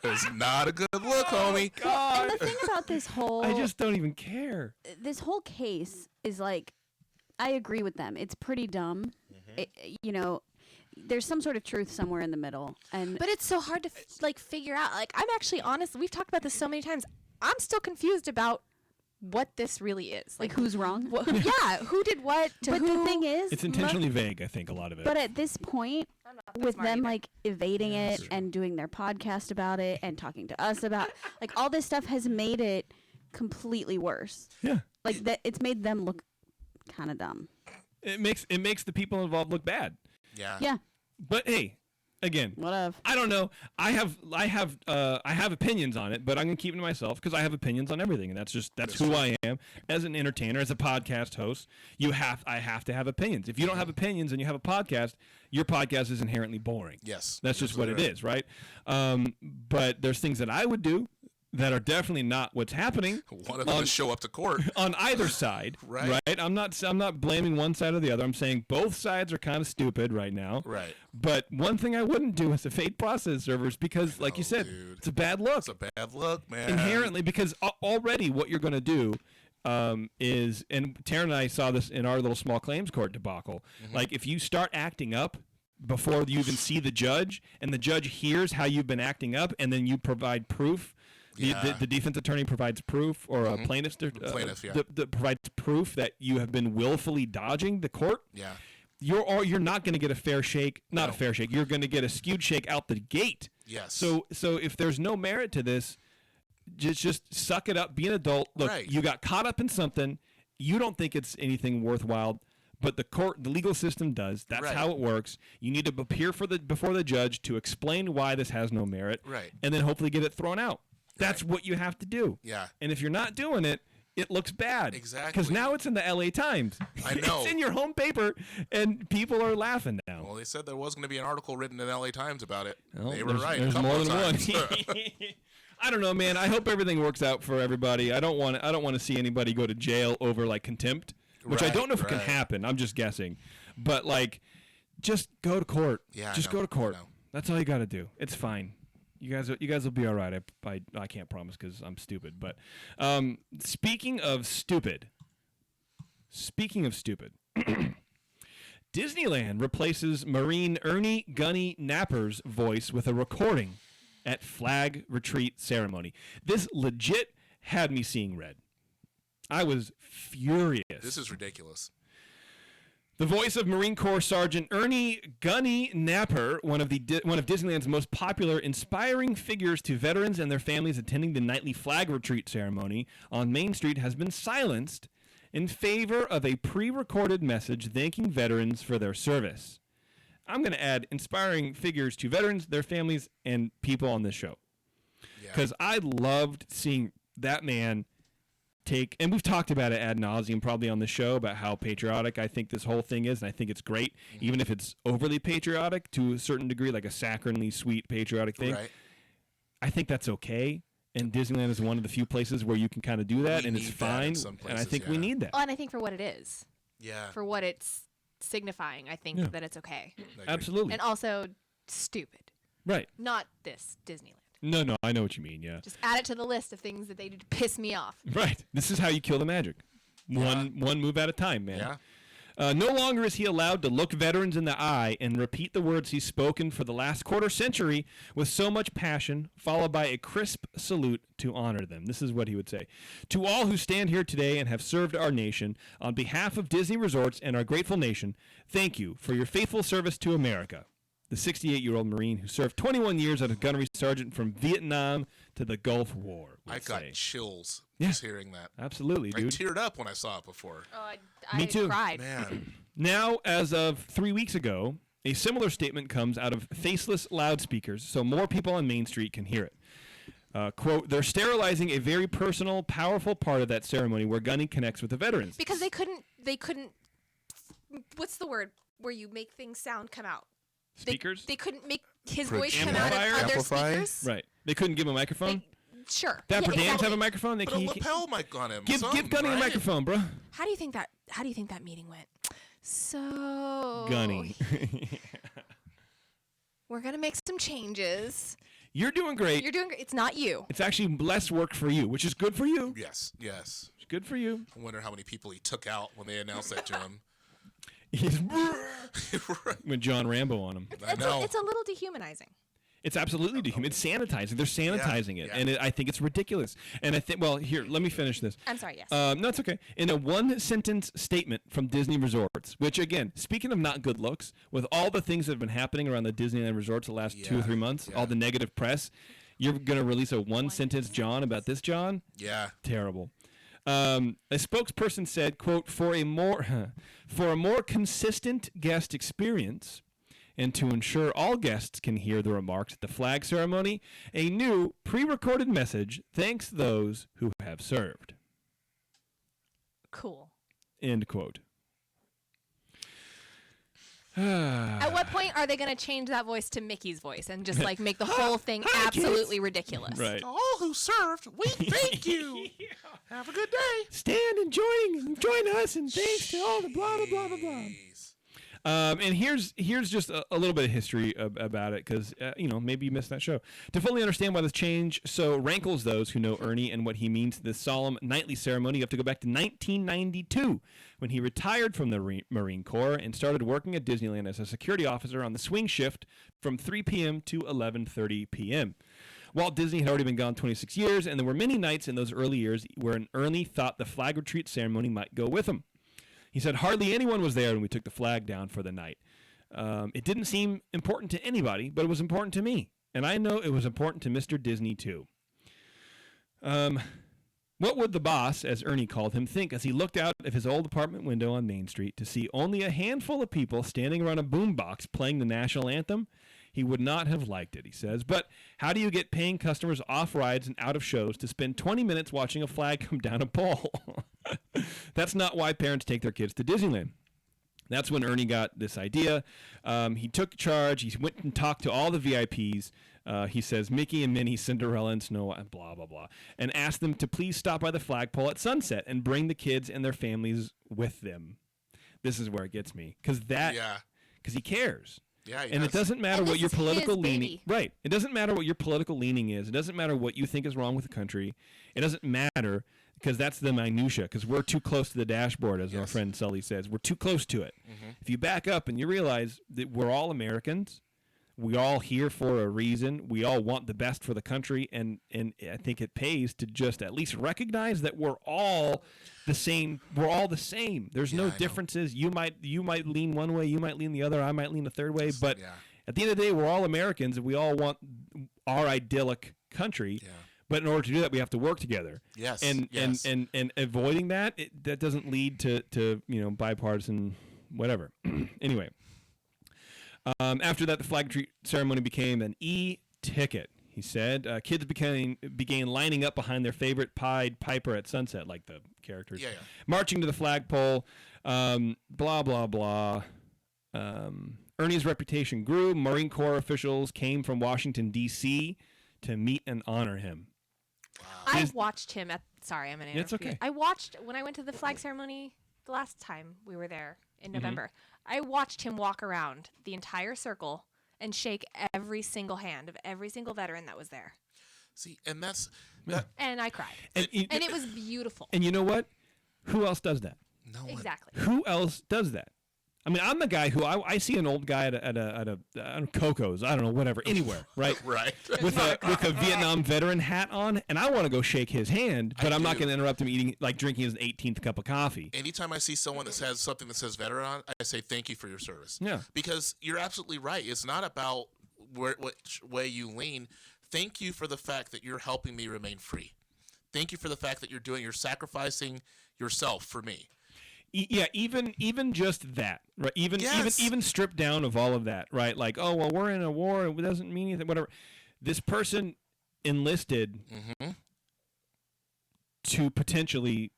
It's not a good look, homie. God. And the thing about this whole, I just don't even care. This whole case is like, I agree with them. It's pretty dumb. Mm-hmm. There's some sort of truth somewhere in the middle, But it's so hard to figure out. Like, I'm actually honest. We've talked about this so many times. I'm still confused about what this really is. Like who's wrong? Who did what to but who? The thing is, it's intentionally vague. I think a lot of it. But at this point, with them evading it and doing their podcast about it and talking to us about all this stuff has made it completely worse. Yeah. Like that, it's made them look kind of dumb. It makes the people involved look bad. Yeah. Yeah. But hey, again, whatever. I don't know. I have opinions on it, but I'm gonna keep it to myself because I have opinions on everything, and that's who I am as an entertainer, as a podcast host. I have to have opinions. If you don't have opinions and you have a podcast, your podcast is inherently boring. Yes, that's just what it is, right? But there's things that I would do that are definitely not what's happening. One of them is show up to court on either side, right? I'm not blaming one side or the other. I'm saying both sides are kind of stupid right now. Right. But one thing I wouldn't do is evade process servers because, like you said, dude. it's a bad look. It's a bad look, man. Inherently, because already what you're going to do is, and Taryn and I saw this in our little small claims court debacle. Like if you start acting up before you even see the judge, and the judge hears how you've been acting up, and then you provide proof. The defense attorney provides proof, or a plaintiff provides proof that you have been willfully dodging the court. Yeah, you're not going to get a fair shake. Not a fair shake. You're going to get a skewed shake out the gate. Yes. So if there's no merit to this, just suck it up. Be an adult. Look, you got caught up in something. You don't think it's anything worthwhile, but the legal system does. That's how it works. You need to appear before the judge to explain why this has no merit. Right. And then hopefully get it thrown out. That's what you have to do. Yeah. And if you're not doing it, it looks bad. Exactly. Because now it's in the LA Times. I know. It's in your home paper, and people are laughing now. Well, they said there was going to be an article written in LA Times about it. Well, they were right. There's more than one. Times. I don't know, man. I hope everything works out for everybody. I don't want to see anybody go to jail over like contempt, which I don't know if it can happen. I'm just guessing. But like, just go to court. Yeah. Just go to court. That's all you got to do. It's fine. You guys will be all right. I can't promise because I'm stupid. But speaking of stupid, Disneyland replaces Marine Ernie Gunny Napper's voice with a recording at flag retreat ceremony. This legit had me seeing red. I was furious. This is ridiculous. The voice of Marine Corps Sergeant Ernie Gunny Napper, one of Disneyland's most popular, inspiring figures to veterans and their families attending the nightly flag retreat ceremony on Main Street, has been silenced in favor of a pre-recorded message thanking veterans for their service. I'm going to add inspiring figures to veterans, their families, and people on this show. Because I loved seeing that man and we've talked about it ad nauseum probably on the show about how patriotic I think this whole thing is, and I think it's great, even if it's overly patriotic to a certain degree, like a saccharinely sweet patriotic thing. Right. I think that's okay, and Disneyland is one of the few places where you can kind of do that, and it's fine, and I think we need that. Well, and I think for what it is. Yeah. For what it's signifying, I think that it's okay. Absolutely. And also stupid. Right. Not this Disneyland. No, I know what you mean, yeah. Just add it to the list of things that they did to piss me off. Right. This is how you kill the magic. One move at a time, man. Yeah. No longer is he allowed to look veterans in the eye and repeat the words he's spoken for the last quarter century with so much passion, followed by a crisp salute to honor them. This is what he would say. To all who stand here today and have served our nation, on behalf of Disney Resorts and our grateful nation, thank you for your faithful service to America. The 68-year-old Marine who served 21 years as a gunnery sergeant from Vietnam to the Gulf War. I got chills just hearing that. Absolutely, dude. I teared up when I saw it before. Oh, Me too. Cried. Man. Now, as of 3 weeks ago, a similar statement comes out of faceless loudspeakers so more people on Main Street can hear it. Quote, they're sterilizing a very personal, powerful part of that ceremony where Gunny connects with the veterans. Because they couldn't, what's the word where you make things come out? Speakers? They couldn't make his voice come out of other speakers. Right. They couldn't give him a microphone? Sure. Dapper Dan's have a microphone? Put a lapel mic on him. Give Gunny a microphone, bro. How do you think that meeting went? So Gunny. We're gonna make some changes. You're doing great. You're doing great. It's not you. It's actually less work for you, which is good for you. Yes. It's good for you. I wonder how many people he took out when they announced that to him. He's with John Rambo on him. I know. It's a little dehumanizing. It's absolutely dehumanizing. It's sanitizing. They're sanitizing it, and I think it's ridiculous. And I think, well, here, let me finish this. I'm sorry, yes. No, it's okay. In a one-sentence statement from Disney Resorts, which, again, speaking of not good looks, with all the things that have been happening around the Disneyland Resorts the last 2 or 3 months, all the negative press, you're going to release a one-sentence John about this John? Yeah. Terrible. A spokesperson said, quote, for a more consistent guest experience and to ensure all guests can hear the remarks at the flag ceremony, a new pre-recorded message thanks those who have served. Cool. End quote. At what point are they going to change that voice to Mickey's voice and just like make the whole thing absolutely ridiculous? Right. To all who served, we thank you. Have a good day. Stand and join us, and thanks to all the blah blah blah blah blah. Jeez. And here's just a little bit of history about it, because maybe you missed that show. To fully understand why this change so rankles those who know Ernie and what he means to this solemn nightly ceremony, you have to go back to 1992, when he retired from the Marine Corps and started working at Disneyland as a security officer on the swing shift from 3 p.m. to 11:30 p.m. Walt Disney had already been gone 26 years, and there were many nights in those early years where Ernie thought the flag retreat ceremony might go with him. He said hardly anyone was there when we took the flag down for the night. It didn't seem important to anybody, but it was important to me. And I know it was important to Mr. Disney, too. What would the boss, as Ernie called him, think as he looked out of his old apartment window on Main Street to see only a handful of people standing around a boombox playing the national anthem? He would not have liked it, he says. But how do you get paying customers off rides and out of shows to spend 20 minutes watching a flag come down a pole? That's not why parents take their kids to Disneyland. That's when Ernie got this idea. He took charge. He went and talked to all the VIPs. He says Mickey and Minnie, Cinderella and Snow White, blah, blah, blah, and asked them to please stop by the flagpole at sunset and bring the kids and their families with them. This is where it gets me, because he cares. Yeah, and it doesn't matter And what this your is political his leaning. baby. Right. It doesn't matter what your political leaning is. It doesn't matter what you think is wrong with the country. It doesn't matter, because that's the minutia. Because we're too close to the dashboard, as our friend Sully says. We're too close to it. Mm-hmm. If you back up and you realize that we're all Americans, we're all here for a reason. We all want the best for the country, and I think it pays to just at least recognize that we're all the same. We're all the same. There's no differences. You might lean one way, you might lean the other, I might lean the third way, but at the end of the day, we're all Americans, and we all want our idyllic country. Yeah. But in order to do that, we have to work together. Yes. And avoiding that, that doesn't lead to bipartisan whatever. Anyway. After that, the flag retreat ceremony became an e-ticket, he said. Kids began lining up behind their favorite Pied Piper at sunset, like the characters. Yeah. Marching to the flagpole, blah, blah, blah. Ernie's reputation grew. Marine Corps officials came from Washington, D.C. to meet and honor him. Wow. I watched him at... Sorry, I'm going to interrupt. It's okay. I watched... When I went to the flag ceremony the last time we were there in November, I watched him walk around the entire circle and shake every single hand of every single veteran that was there. See, and that's... And I cried. And it was beautiful. And you know what? Who else does that? No one. Exactly. Who else does that? I mean, I'm the guy who I see an old guy at a Coco's, I don't know, whatever, anywhere, right? Right. With a Vietnam veteran hat on, and I want to go shake his hand, but I'm not going to interrupt him drinking his 18th cup of coffee. Anytime I see someone that has something that says veteran on, I say thank you for your service. Yeah. Because you're absolutely right. It's not about which way you lean. Thank you for the fact that you're helping me remain free. Thank you for the fact that you're sacrificing yourself for me. Yeah, even just that, right? Even stripped down of all of that, right? Like, oh well, we're in a war, it doesn't mean anything, whatever. This person enlisted to potentially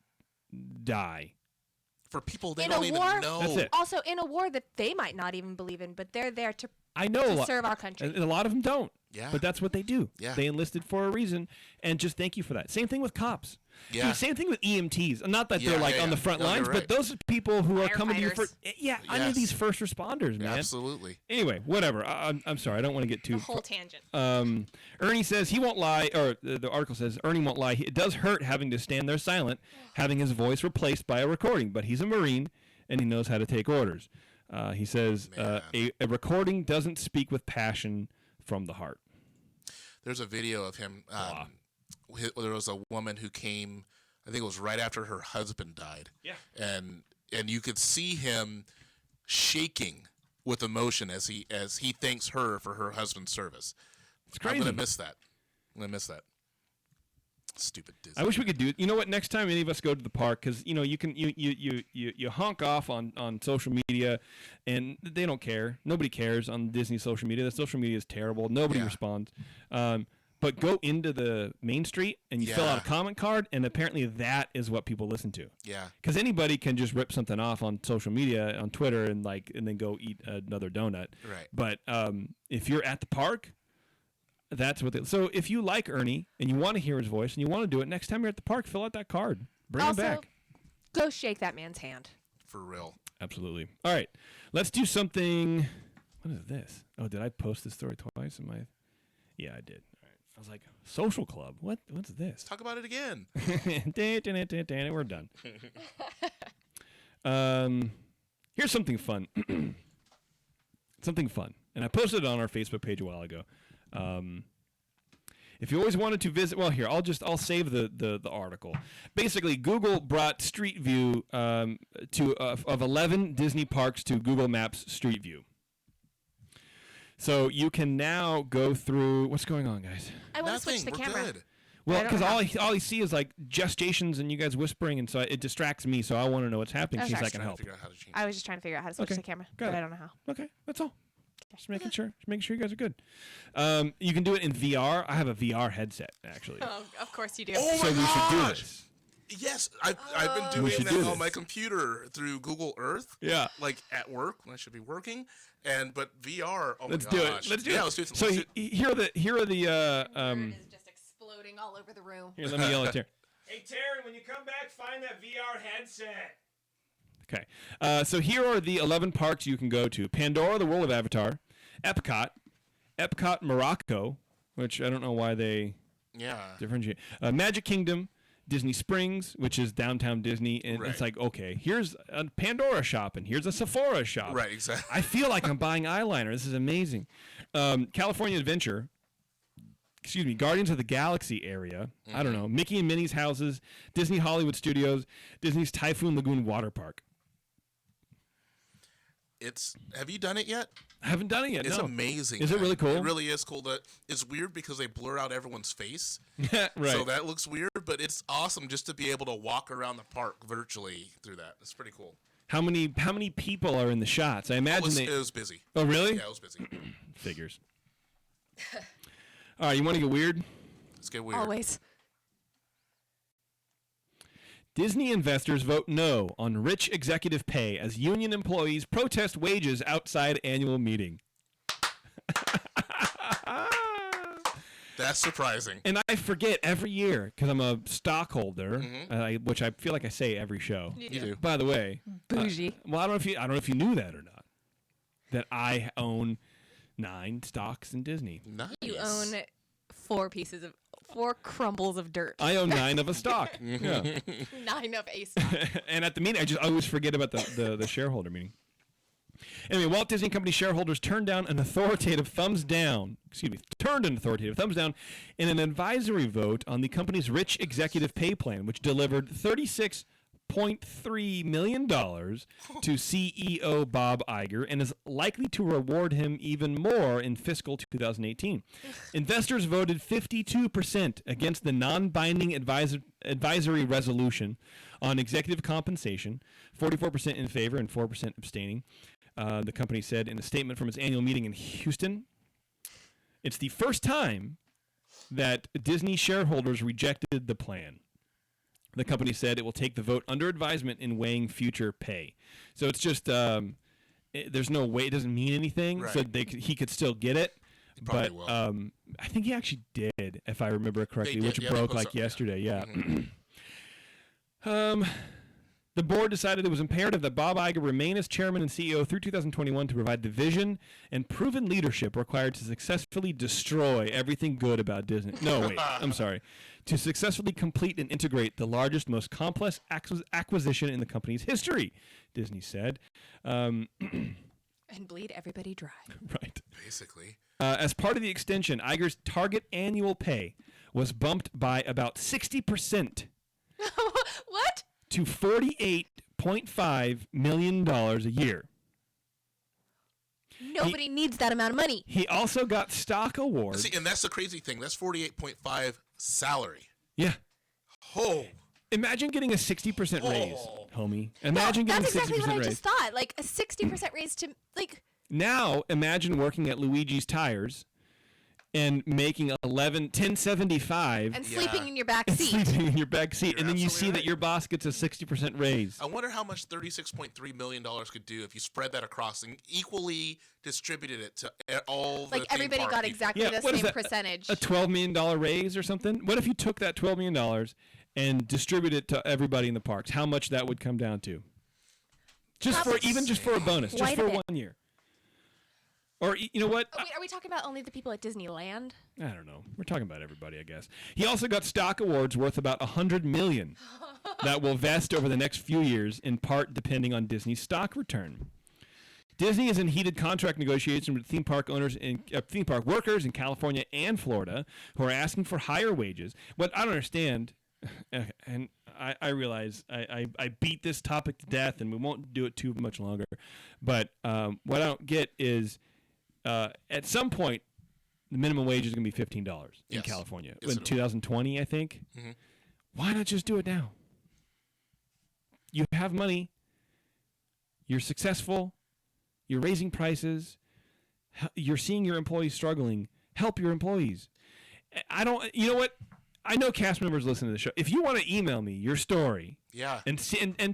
die for people they in don't a even war, know. That's it. Also, in a war that they might not even believe in, but they're there to serve our country. And a lot of them don't. Yeah. But that's what they do. Yeah. They enlisted for a reason, and just thank you for that. Same thing with cops. Yeah. Dude, same thing with EMTs. Not that they're on the front lines, right. but those are people who are coming to you for. Yeah, I need Yes. these first responders, man. Absolutely. Anyway, whatever. I'm sorry. I don't want to get too. The whole tangent. Ernie says he won't lie, or the article says Ernie won't lie. It does hurt having to stand there silent, having his voice replaced by a recording, but he's a Marine and he knows how to take orders. He says a recording doesn't speak with passion from the heart. There's a video of him. There was a woman who came, I think it was right after her husband died. Yeah. And you could see him shaking with emotion as he thanks her for her husband's service. It's crazy. I'm gonna miss that. Stupid Disney. I wish we could do it. You know what? Next time any of us go to the park, because you can you honk off on social media, and they don't care. Nobody cares on Disney social media. The social media is terrible. Nobody responds. but go into the main street and you fill out a comment card, and apparently that is what people listen to. Yeah. Because anybody can just rip something off on social media, on Twitter, and then go eat another donut. Right. But if you're at the park, that's what so if you like Ernie and you want to hear his voice and you want to do it, next time you're at the park, fill out that card. Bring him back. Go shake that man's hand. For real. Absolutely. All right. Let's do something. What is this? Oh, did I post this story twice? Yeah, I did. All right. I was like, social club. What's this? Talk about it again. We're done. Here's something fun. Something fun. And I posted it on our Facebook page a while ago. If you always wanted to visit, well, here, I'll save the article. Basically, Google brought Street View of 11 Disney parks to Google Maps Street View. So you can now go through. What's going on, guys? I want to switch the camera. Good. Well, because all I see is like gestations and you guys whispering, and so it distracts me. So I want to know what's happening. Okay. So I can help. I was just trying to figure out how to switch the camera, but I don't know how. Okay, that's all. Just making sure you guys are good. You can do it in VR. I have a VR headset, actually. Oh, of course you do. Oh so my we should do gosh. this. Yes, I've been doing that on my computer through Google Earth. Yeah. Like at work when I should be working, but VR. Oh Let's my do gosh. it. Let's do it. Let's do it. So here are the It is just exploding all over the room. Here, let me yell at Terry. Hey, Terry, when you come back, find that VR headset. Okay. So here are the 11 parks you can go to: Pandora, the World of Avatar, Epcot Morocco, which I don't know why they differentiate. Magic Kingdom, Disney Springs, which is downtown Disney, and it's like, okay, here's a Pandora shop and here's a Sephora shop. Right, exactly. I feel like I'm buying eyeliner. This is amazing. California Adventure, Guardians of the Galaxy area. Mm-hmm. I don't know. Mickey and Minnie's houses, Disney Hollywood Studios, Disney's Typhoon Lagoon Water Park. Have you done it yet? I haven't done it yet. It's no. amazing. Is it really cool? It really is cool. It's weird because they blur out everyone's face. Right. So that looks weird, but it's awesome just to be able to walk around the park virtually through that. It's pretty cool. How many people are in the shots? I imagine it was busy. Oh, really? Yeah, it was busy. Figures. All right, you want to get weird? Let's get weird. Always. Disney investors vote no on rich executive pay as union employees protest wages outside annual meeting. That's surprising. And I forget every year because I'm a stockholder, which I feel like I say every show. You do. By the way, Bougie. well, I don't know if you knew that or not. That I own 9 stocks in Disney. Nice. You own 4 crumbles of dirt. I own 9 of a stock. Yeah. 9 of a stock. And at the meeting, I always forget about the shareholder meeting. Anyway, Walt Disney Company shareholders turned an authoritative thumbs down in an advisory vote on the company's rich executive pay plan, which delivered $36.3 million to CEO Bob Iger and is likely to reward him even more in fiscal 2018. Investors voted 52% against the non-binding advisory resolution on executive compensation, 44% in favor and 4% abstaining. The company said in a statement from its annual meeting in Houston, it's the first time that Disney shareholders rejected the plan. The company said it will take the vote under advisement in weighing future pay. So it's just, there's no way, it doesn't mean anything, so he could still get it. But will. I think he actually did, if I remember correctly, which broke like yesterday, yeah. The board decided it was imperative that Bob Iger remain as chairman and CEO through 2021 to provide the vision and proven leadership required to successfully destroy everything good about Disney. No, wait, I'm sorry. To successfully complete and integrate the largest, most complex acquisition in the company's history, Disney said. And bleed everybody dry. Right. Basically. As part of the extension, Iger's target annual pay was bumped by about 60%. What? To $48.5 million a year. Nobody needs that amount of money. He also got stock awards. See, and that's the crazy thing. That's 48.5 salary. Yeah. Oh. Imagine getting a 60% raise, homie. Imagine getting a 60% raise. That's exactly what I just thought. Like a 60% raise to like. Now, imagine working at Luigi's Tires and making $10.75 And Yeah. sleeping in your back and seat. sleeping in your back seat, You're and then you see absolutely that right. your boss gets a 60% raise. I wonder how much $36.3 million could do if you spread that across and equally distributed it to all the Like theme everybody park got people. exactly Yeah, the what is same that? percentage. A $12 million raise or something? What if you took that $12 million and distributed it to everybody in the parks? How much that would come down to? Just for a bonus, just Quite a for bit. 1 year. Or you know what? Oh, wait, are we talking about only the people at Disneyland? I don't know. We're talking about everybody, I guess. He also got stock awards worth about $100 million that will vest over the next few years, in part depending on Disney's stock return. Disney is in heated contract negotiations with theme park owners and theme park workers in California and Florida who are asking for higher wages. What I don't understand, and I realize I beat this topic to death, and we won't do it too much longer. But what I don't get is at some point the minimum wage is going to be $15 in Yes. California Yes, in it will. 2020, I think. Mhm. Why not just do it now? You have money. You're successful. You're raising prices. You're seeing your employees struggling. Help your employees. You know what? I know cast members listen to the show. If you want to email me your story Yeah. and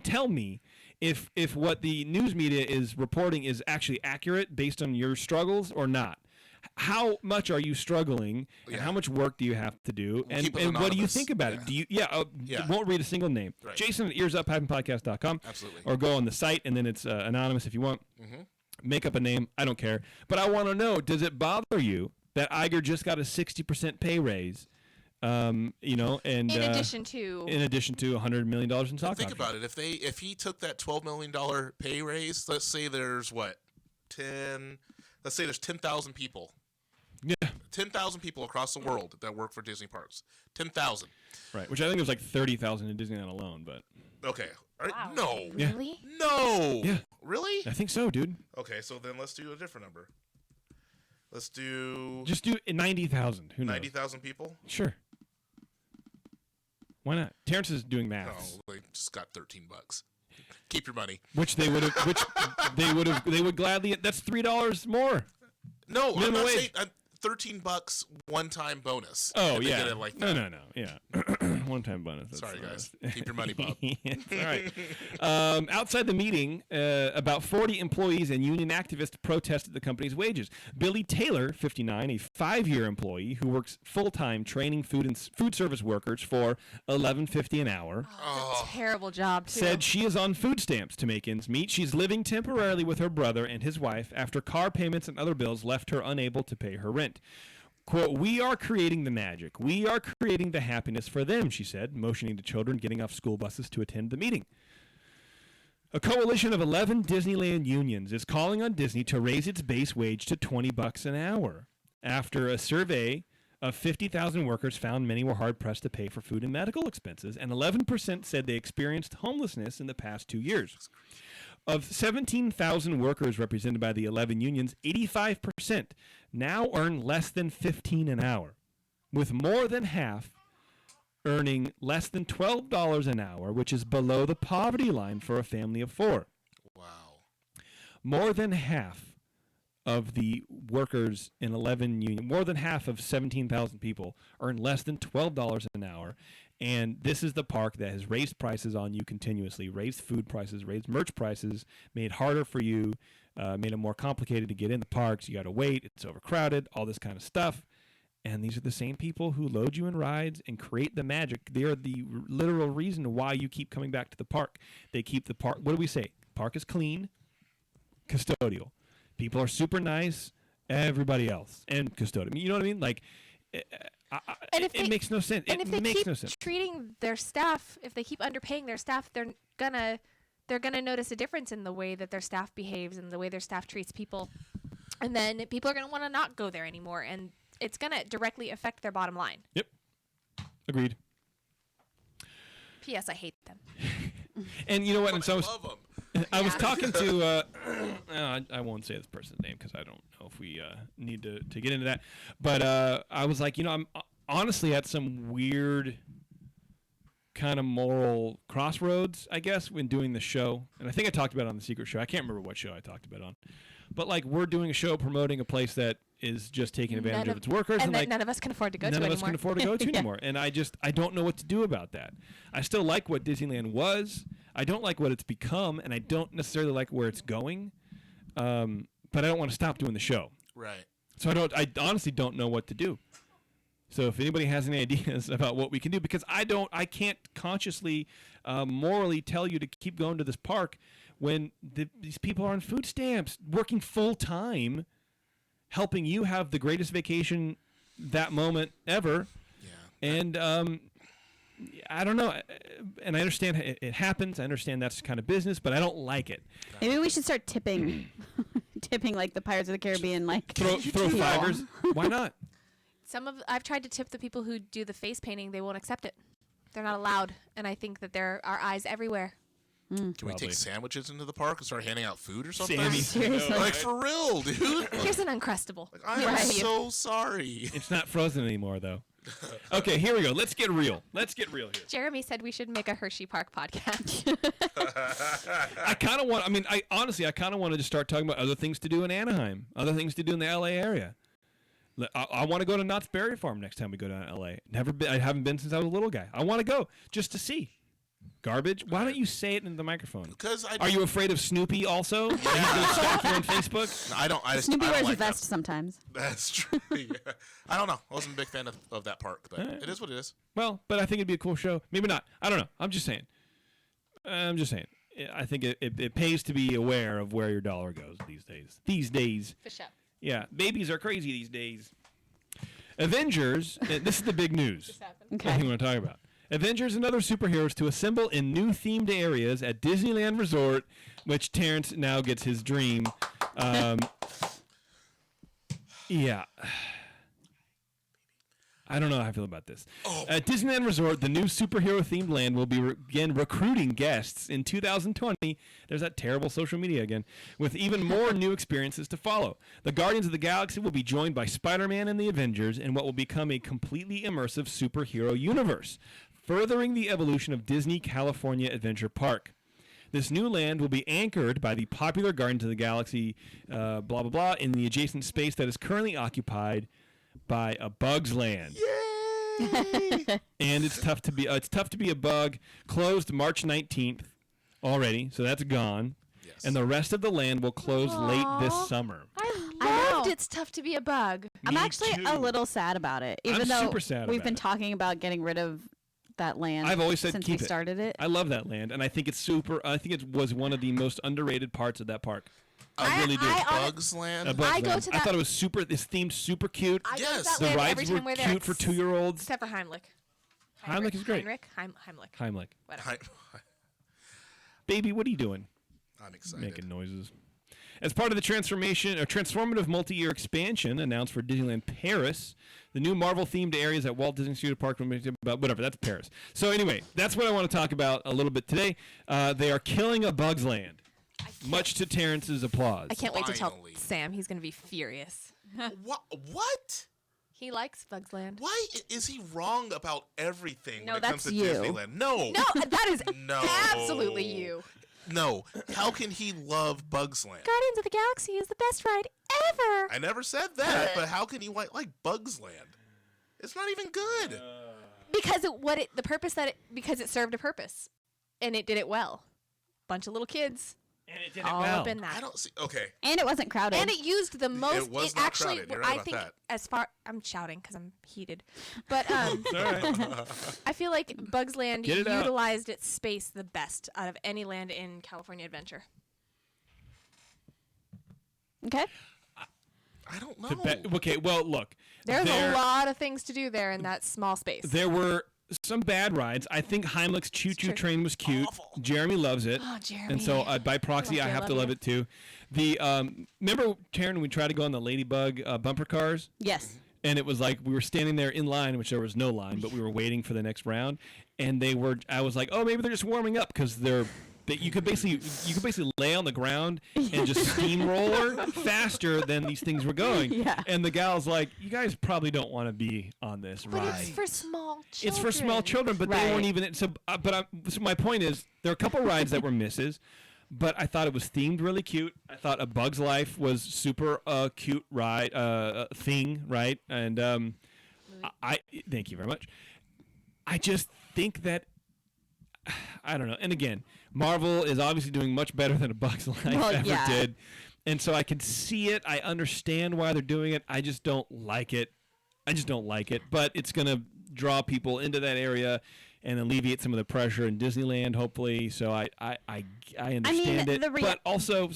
tell me if what the news media is reporting is actually accurate based on your struggles or not. How much are you struggling, and Yeah. how much work do you have to do, We'll and keep it what do you anonymous. think about Yeah. it? Do you Yeah. won't read a single name. Right. Jason at earsup-podcast.com. Absolutely. Or go on the site, and then it's anonymous if you want. Mm-hmm. Make up a name. I don't care. But I want to know, does it bother you that Iger just got a 60% pay raise? And In addition to $100 million in stock Think options? about it. If he took that $12 million pay raise, let's say there's what 10. Let's say there's 10,000 people. Yeah, 10,000 people across the world that work for Disney parks. 10,000. right. Which I think there's like 30,000 in Disneyland alone, but Okay. All right. Wow. No. Yeah. really? No. Yeah. Really? I think so, dude. Okay, so then let's do a different number. Let's do Just do 90,000. Who knows? 90,000 people. Sure. Why not? Terrence is doing No, maths, they just got $13. Keep your money. which they would gladly. That's $3 more. No, I'm Minimum not wage. saying $13 one-time bonus. Oh if they yeah. get it like no, that. no, yeah. One-time bonus. That's Sorry, guys. nice. Keep your money, Bob. It's all right. Outside the meeting, about 40 employees and union activists protested the company's wages. Billy Taylor, 59, a 5-year employee who works full-time training food service workers for $11.50 an hour, Oh, that's a terrible job, too. said she is on food stamps to make ends meet. She's living temporarily with her brother and his wife after car payments and other bills left her unable to pay her rent. Quote, "We are creating the magic. We are creating the happiness for them," she said, motioning to children getting off school buses to attend the meeting. A coalition of 11 Disneyland unions is calling on Disney to raise its base wage to $20 an hour after a survey of 50,000 workers found many were hard-pressed to pay for food and medical expenses, and 11% said they experienced homelessness in the past 2 years. Of 17,000 workers represented by the 11 unions, 85% now earn less than $15 an hour, with more than half earning less than $12 an hour, which is below the poverty line for a family of 4. Wow. More than half of the workers in 11 unions, more than half of 17,000 people earn less than $12 an hour. And this is the park that has raised prices on you continuously, raised food prices, raised merch prices, made it harder for you, made it more complicated to get in the parks. You got to wait. It's overcrowded, all this kind of stuff. And these are the same people who load you in rides and create the magic. They are the literal reason why you keep coming back to the park. They keep the park. What do we say? Park is clean, custodial. People are super nice. Everybody else and custodial. You know what I mean? Like, it makes no sense. And It if they makes keep no sense. treating their staff, if they keep underpaying their staff, they're gonna notice a difference in the way that their staff behaves and the way their staff treats people, and then people are gonna want to not go there anymore, and it's gonna directly affect their bottom line. Yep. Agreed. P.S. I hate them. And you know what? And so I was, love them. I was Yeah. talking to, I won't say this person's name because I don't know if we need to get into that. But I was like, I'm honestly at some weird kind of moral crossroads, I guess, when doing the show. And I think I talked about it on The Secret Show. I can't remember what show I talked about it on. But like we're doing a show promoting a place that is just taking advantage of its workers, and that like none of us can afford to go to none of anymore. us can afford to go to anymore. And I don't know what to do about that. I still like what Disneyland was. I don't like what it's become, and I don't necessarily like where it's going. But I don't want to stop doing the show. Right. So I honestly don't know what to do. So if anybody has any ideas about what we can do, because I can't consciously, morally tell you to keep going to this park when these people are on food stamps, working full time, helping you have the greatest vacation that moment ever. Yeah. And I don't know. And I understand it happens. I understand that's kind of business, but I don't like it. Maybe we should start tipping, tipping like the Pirates of the Caribbean, like Throw fivers. Why not? I've tried to tip the people who do the face painting. They won't accept it. They're not allowed. And I think that there are eyes everywhere. Can we Probably. take sandwiches into the park and start handing out food or something? Sammy. Seriously. Like, for real, dude. Here's an Uncrustable. Like, I am Right. so sorry. It's not frozen anymore, though. Okay, here we go. Let's get real. Let's get real here. Jeremy said we should make a Hershey Park podcast. I kind of want. I mean, I kind of wanted to start talking about other things to do in Anaheim, other things to do in the LA area. I want to go to Knott's Berry Farm next time we go down to LA. Never been. I haven't been since I was a little guy. I want to go just to see. Garbage. Why don't you say it into the microphone? Because Are you afraid of Snoopy also? He's going to stalk you on Facebook. No, I don't. I just, Snoopy I don't wears like a vest sometimes. That's true. Yeah. I don't know. I wasn't a big fan of that park, but it is what it is. Well, but I think it'd be a cool show. Maybe not. I don't know. I'm just saying. I think it pays to be aware of where your dollar goes these days. For sure. Yeah, babies are crazy these days. Avengers, this is the big news. Okay. That you want to talk about. Avengers and other superheroes to assemble in new themed areas at Disneyland Resort, which Terrence now gets his dream. Yeah. I don't know how I feel about this. At Disneyland Resort, the new superhero-themed land will begin recruiting guests in 2020. There's that terrible social media again, with even more new experiences to follow. The Guardians of the Galaxy will be joined by Spider-Man and the Avengers in what will become a completely immersive superhero universe, furthering the evolution of Disney California Adventure Park. This new land will be anchored by the popular Guardians of the Galaxy, blah, blah, blah, in the adjacent space that is currently occupied by a Bug's Land. Yay! And it's tough to be a bug. Closed March 19th already, so that's gone. Yes. And the rest of the land will close late this Aw. summer. I loved It's Tough to Be a Bug. I'm Me actually too. a little sad about it, even I'm though super sad we've about been it. talking about getting rid of that land. I've always said since keep we it. started it. I love that land, and I think it's super. I think it was one of the most underrated parts of that park. I really do. Bugs Land. Bug's I go Land. to I that- thought it was super. This theme's super cute. I go to Yes. that The land rides every were time we're there, cute for 2-year-olds. Except for Heimlich. Heimlich is great. Heimlich. Heimlich. Whatever. Baby, what are you doing? I'm excited. Making noises. As part of the transformative multi-year expansion announced for Disneyland Paris, the new Marvel-themed areas at Walt Disney Studio Park, whatever, that's Paris. So anyway, that's what I want to talk about a little bit today. They are killing a Bug's Land, much to Terrence's applause. I can't wait to tell Finally. Sam. He's going to be furious. What? He likes Bugs Land. Why is he wrong about everything No, when it comes that's to you. Disneyland? No. No, that is No. absolutely you. No. How can he love Bugs Land? Guardians of the Galaxy is the best ride ever. I never said that, but how can he like Bugs Land? It's not even good. Because because it served a purpose, and it did it well. Bunch of little kids And it did all it well. up in that. I don't see. Okay. And it wasn't crowded. And it used the most. was it not actually, crowded. You're right I about think, that. I'm shouting because I'm heated, but It's all right. I feel like Bugs Land Get it out. utilized its space the best out of any land in California Adventure. okay. I don't know. Okay, well, look. There's there- a lot of things to do there in that small space. There were some bad rides. I think Heimlich's Choo Choo true. Train was cute. Awful. Jeremy loves it. Oh, Jeremy. And so by proxy, I Love you, have love to love you. it too. The remember, Taryn, when we tried to go on the Ladybug bumper cars? Yes. And it was like we were standing there in line, which there was no line, but we were waiting for the next round. And I was like, oh, maybe they're just warming up because you could basically lay on the ground and just steamroller faster than these things were going. Yeah. And the gal's like, you guys probably don't want to be on this But ride. it's for small children. It's for small children, but they Right. weren't even. So my point is, there are a couple rides that were misses. but I thought it was themed really cute. I thought A Bug's Life was super cute ride thing, right? And I thank you very much. I just think that I don't know. And again, Marvel is obviously doing much better than A Bug's Life ever did. And so I can see it. I understand why they're doing it. I just don't like it. But it's going to draw people into that area and alleviate some of the pressure in Disneyland, hopefully. So I understand it. But also,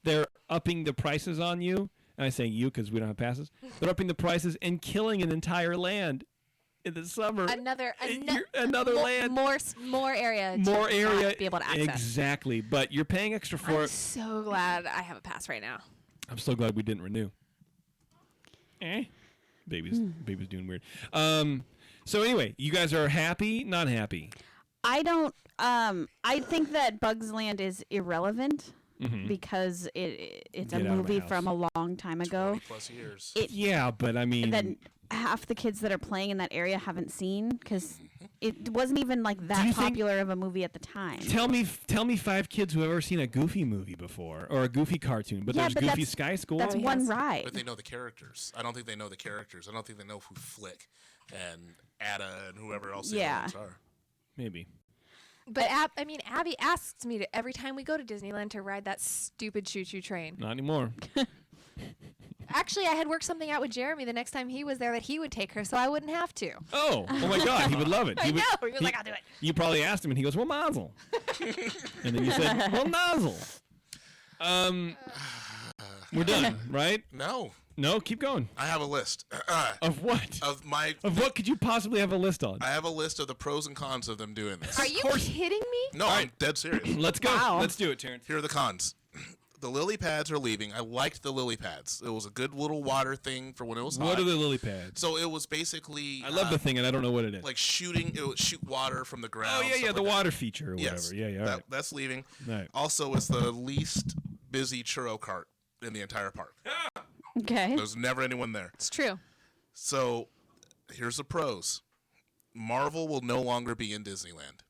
they're upping the prices on you. And I say you because we don't have passes. They're upping the prices and killing an entire land in the summer. Another land. More area. More to area. not be able to access. Exactly. But you're paying extra for I'm it. so glad I have a pass right now. I'm so glad we didn't renew. Baby's doing weird. So anyway, you guys are happy, not happy? I don't. I think that Bugs Land is irrelevant because it's a movie from a long time ago. 20+ years. But I mean, that half the kids that are playing in that area haven't seen because it wasn't even like that popular of a movie at the time. Tell me 5 kids who have ever seen a Goofy movie before or a Goofy cartoon, but there's Goofy Sky School. That's one ride. But they know the characters. I don't think they know the characters. I don't think they know who Flick and Ada and whoever else the other ones are. Maybe. But Abby asks me to every time we go to Disneyland to ride that stupid choo-choo train. Not anymore. Actually, I had worked something out with Jeremy the next time he was there that he would take her, so I wouldn't have to. Oh my God, he would love it. I know. He was like, I'll do it. You probably asked him, and he goes, "Well, mazel." And then you said, "Well, nozzle." We're done, right? No, keep going. I have a list. Of what? Of what could you possibly have a list on? I have a list of the pros and cons of them doing this. Are you kidding me? No, I'm dead serious. Let's go. Wow. Let's do it, Terrence. Here are the cons. The lily pads are leaving. I liked the lily pads. It was a good little water thing for when it was hot. What are the lily pads? So it was basically... I love the thing, and I don't know what it is. Like shooting... It would shoot water from the ground. Oh, yeah, the like water feature or whatever. Yes, Yeah, all right. That's leaving. Right. Also, it's the least busy churro cart in the entire park. Okay. There's never anyone there. It's true. So here's the pros. Marvel will no longer be in Disneyland.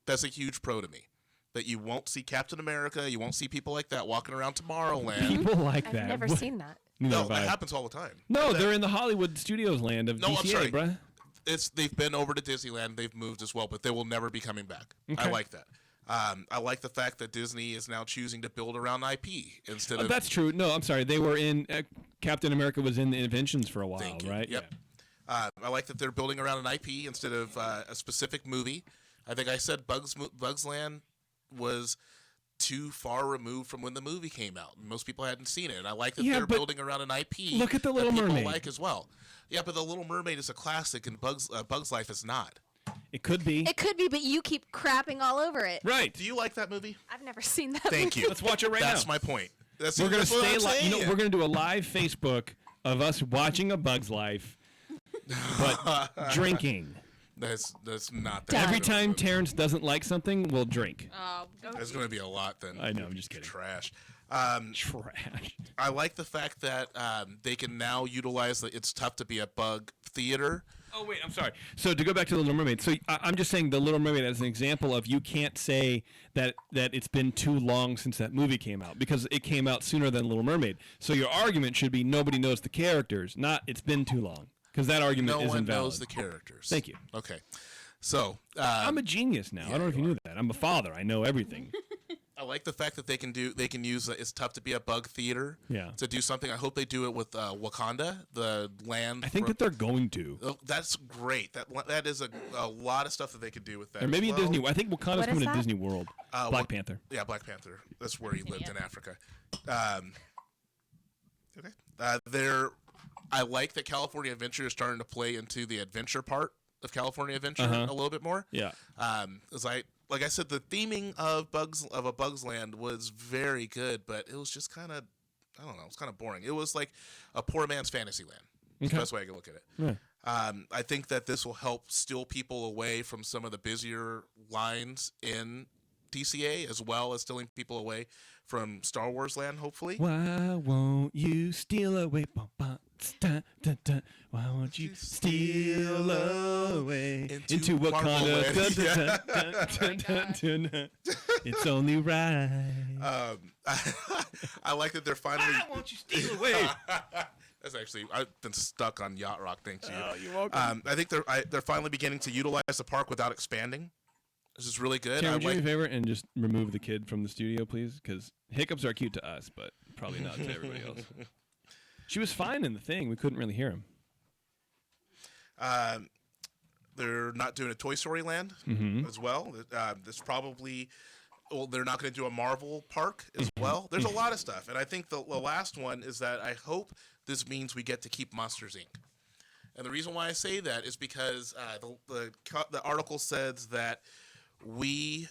That's a huge pro to me. That you won't see Captain America, you won't see people like that walking around Tomorrowland. People like I've that. never seen that. No, that happens all the time. No, they're in the Hollywood Studios land of DCA, I'm sorry. bruh. They've been over to Disneyland, they've moved as well, but they will never be coming back. Okay. I like that. I like the fact that Disney is now choosing to build around IP instead of... That's true. No, I'm sorry. They were in... Captain America was in the Inventions for a while, Thank you. right? Yep. Yeah. I like that they're building around an IP instead of a specific movie. I think I said Bugs Land was too far removed from when the movie came out. Most people hadn't seen it. And I like that they're building around an IP. Look at The Little that people Mermaid. like as well. Yeah, but The Little Mermaid is a classic, and Bugs Life is not. It could be. It could be, but you keep crapping all over it. Right. Do you like that movie? I've never seen that Thank movie. you. Let's watch it right now. That's my point. We're gonna stay live. We're gonna do a live Facebook of us watching A Bug's Life, but drinking. That's not that. Done. Every time Terrence doesn't like something, we'll drink. Oh, There's going to be a lot then. I know. I'm just kidding. Trash. Trash. I like the fact that they can now utilize the It's Tough to Be a Bug theater. Oh, wait, I'm sorry. So to go back to The Little Mermaid, so I'm just saying The Little Mermaid as an example of you can't say that it's been too long since that movie came out because it came out sooner than Little Mermaid. So your argument should be nobody knows the characters, not it's been too long, because that argument No is one invalid. knows the characters. Thank you. Okay. So I'm a genius now. I don't know if you knew that. I'm a father. I know everything. I like the fact that they can use It's Tough to Be a Bug theater to do something. I hope they do it with Wakanda, the land. I think that they're going to. Oh, that's great. That is a lot of stuff that they could do with that. Or maybe as well. Disney. I think Wakanda's What is coming to that? Disney World. Black Panther. Yeah, Black Panther. That's where he lived in Africa. Okay. I like that California Adventure is starting to play into the adventure part of California Adventure a little bit more. Yeah. Like I said, the theming of A Bug's Land was very good, but it was just kind of, I don't know, it was kind of boring. It was like a poor man's Fantasyland. That's the best way I can look at it. Yeah. I think that this will help steal people away from some of the busier lines in DCA, as well as stealing people away from Star Wars Land, hopefully. Why won't you steal away? Dun, dun, dun. Why won't you steal away into Wakanda? Dun, dun, dun, dun, dun, dun, dun. It's only right. I like that they're finally. Why won't you steal away? That's actually, I've been stuck on Yacht Rock. Thanks to you. Oh, you're welcome. I think they're finally beginning to utilize the park without expanding. This is really good. Karen, would you do me a favor and just remove the kid from the studio, please? Because hiccups are cute to us, but probably not to everybody else. She was fine in the thing. We couldn't really hear him. They're not doing a Toy Story Land as well. This probably, well, they're not going to do a Marvel park as well. There's a lot of stuff, and I think the last one is that I hope this means we get to keep Monsters Inc. And the reason why I say that is because the article says that the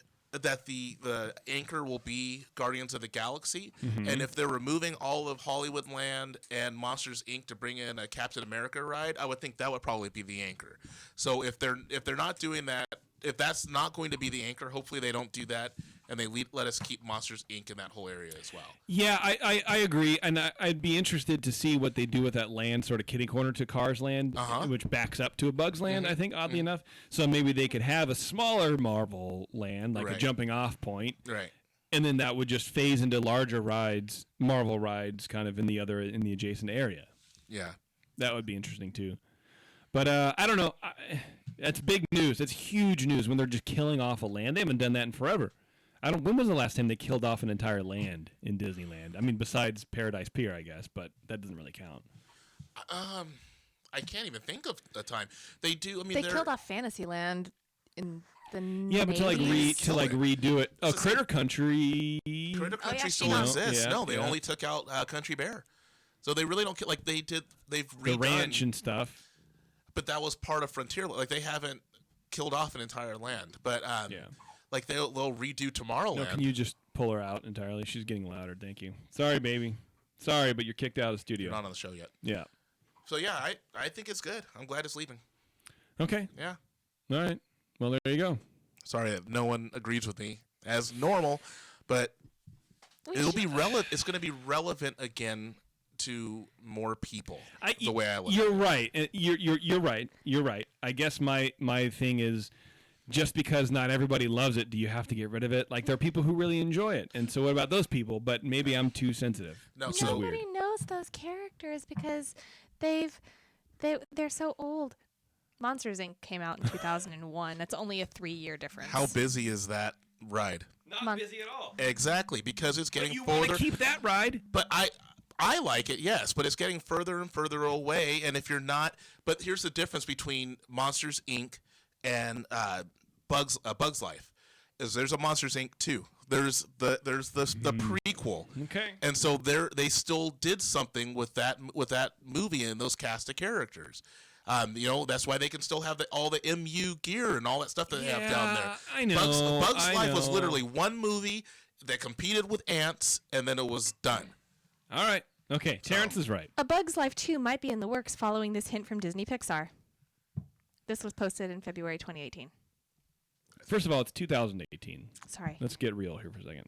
anchor will be Guardians of the Galaxy, and if they're removing all of Hollywoodland and Monsters Inc. to bring in a Captain America ride, I would think that would probably be the anchor. So if they're not doing that, if that's not going to be the anchor, hopefully they don't do that, and they let us keep Monsters Inc. in that whole area as well. Yeah, I agree, and I'd be interested to see what they do with that land, sort of kitty corner to Cars Land, which backs up to a Bugs Land, I think, oddly enough. So maybe they could have a smaller Marvel land, like a jumping off point. Right. And then that would just phase into larger rides, Marvel rides, kind of in the adjacent area. Yeah. That would be interesting, too. But I don't know. That's big news. That's huge news when they're just killing off a land. They haven't done that in forever. When was the last time they killed off an entire land in Disneyland? I mean, besides Paradise Pier, I guess, but that doesn't really count. I can't even think of a time. They do. I mean, they killed off Fantasyland in the 80s. Yeah, but to redo it. Oh, Critter Country. Critter Country still exists. No, they only took out Country Bear, so they really don't kill. Like they did. They've redone the ranch and stuff. But that was part of Frontierland. Like they haven't killed off an entire land. But like they'll redo Tomorrowland. No, can you just pull her out entirely? She's getting louder. Thank you. Sorry, baby. Sorry, but you're kicked out of the studio. You're not on the show yet. Yeah. So yeah, I think it's good. I'm glad it's leaving. Okay. Yeah. All right. Well, there you go. Sorry that no one agrees with me as normal, but it'll be relevant. It's going to be relevant again to more people. The way I look. You're right. You're right. You're right. I guess my thing is, just because not everybody loves it, do you have to get rid of it? Like, there are people who really enjoy it, and so what about those people? But maybe I'm too sensitive. No, nobody knows those characters because they're so old. Monsters Inc. came out in 2001. That's only a 3-year difference. How busy is that ride? Not busy at all. Exactly, because it's getting you further. Want to keep that ride? But I like it, yes, but it's getting further and further away. And if you're not, but here's the difference between Monsters Inc. and Bugs Life, is there's a Monsters Inc. 2. There's the prequel. Okay. And so they still did something with that movie and those cast of characters. That's why they can still have all the MU gear and all that stuff that they have down there. I know. Bugs Life was literally one movie that competed with ants, and then it was done. All right. Okay. Terrence is right. A Bug's Life 2 might be in the works following this hint from Disney Pixar. This was posted in February 2018. First of all, it's 2018. Sorry. Let's get real here for a second.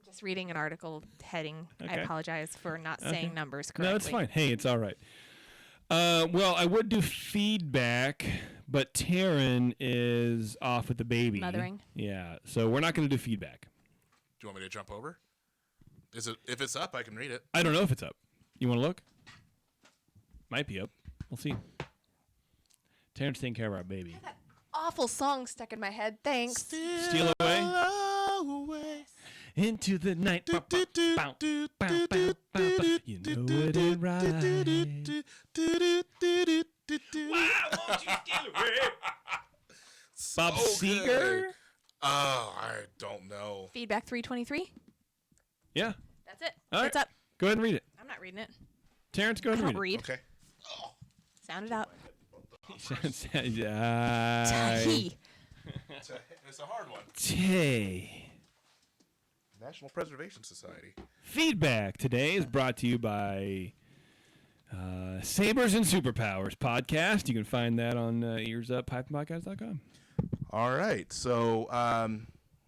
Just reading an article heading. Okay. I apologize for not saying numbers correctly. No, it's fine. Hey, it's all right. Well, I would do feedback, but Taryn is off with the baby. Mothering. Yeah, so we're not going to do feedback. Do you want me to jump over? If it's up, I can read it. I don't know if it's up. You want to look? Might be up. We'll see. Taryn's taking care of our baby. That awful song stuck in my head. Thanks. Steal away into the night. You know it ain't right. Why won't you steal away? Bob Seger? Oh, I don't know. Feedback 323. Yeah. That's it. All right. It's up. Go ahead and read it. I'm not reading it. Terrence, go ahead and read it. Okay. Sound it out. It's a hard one. National Preservation Society. Feedback today is brought to you by Sabers and Superpowers podcast. You can find that on earsup-podcast.com. All right. So, all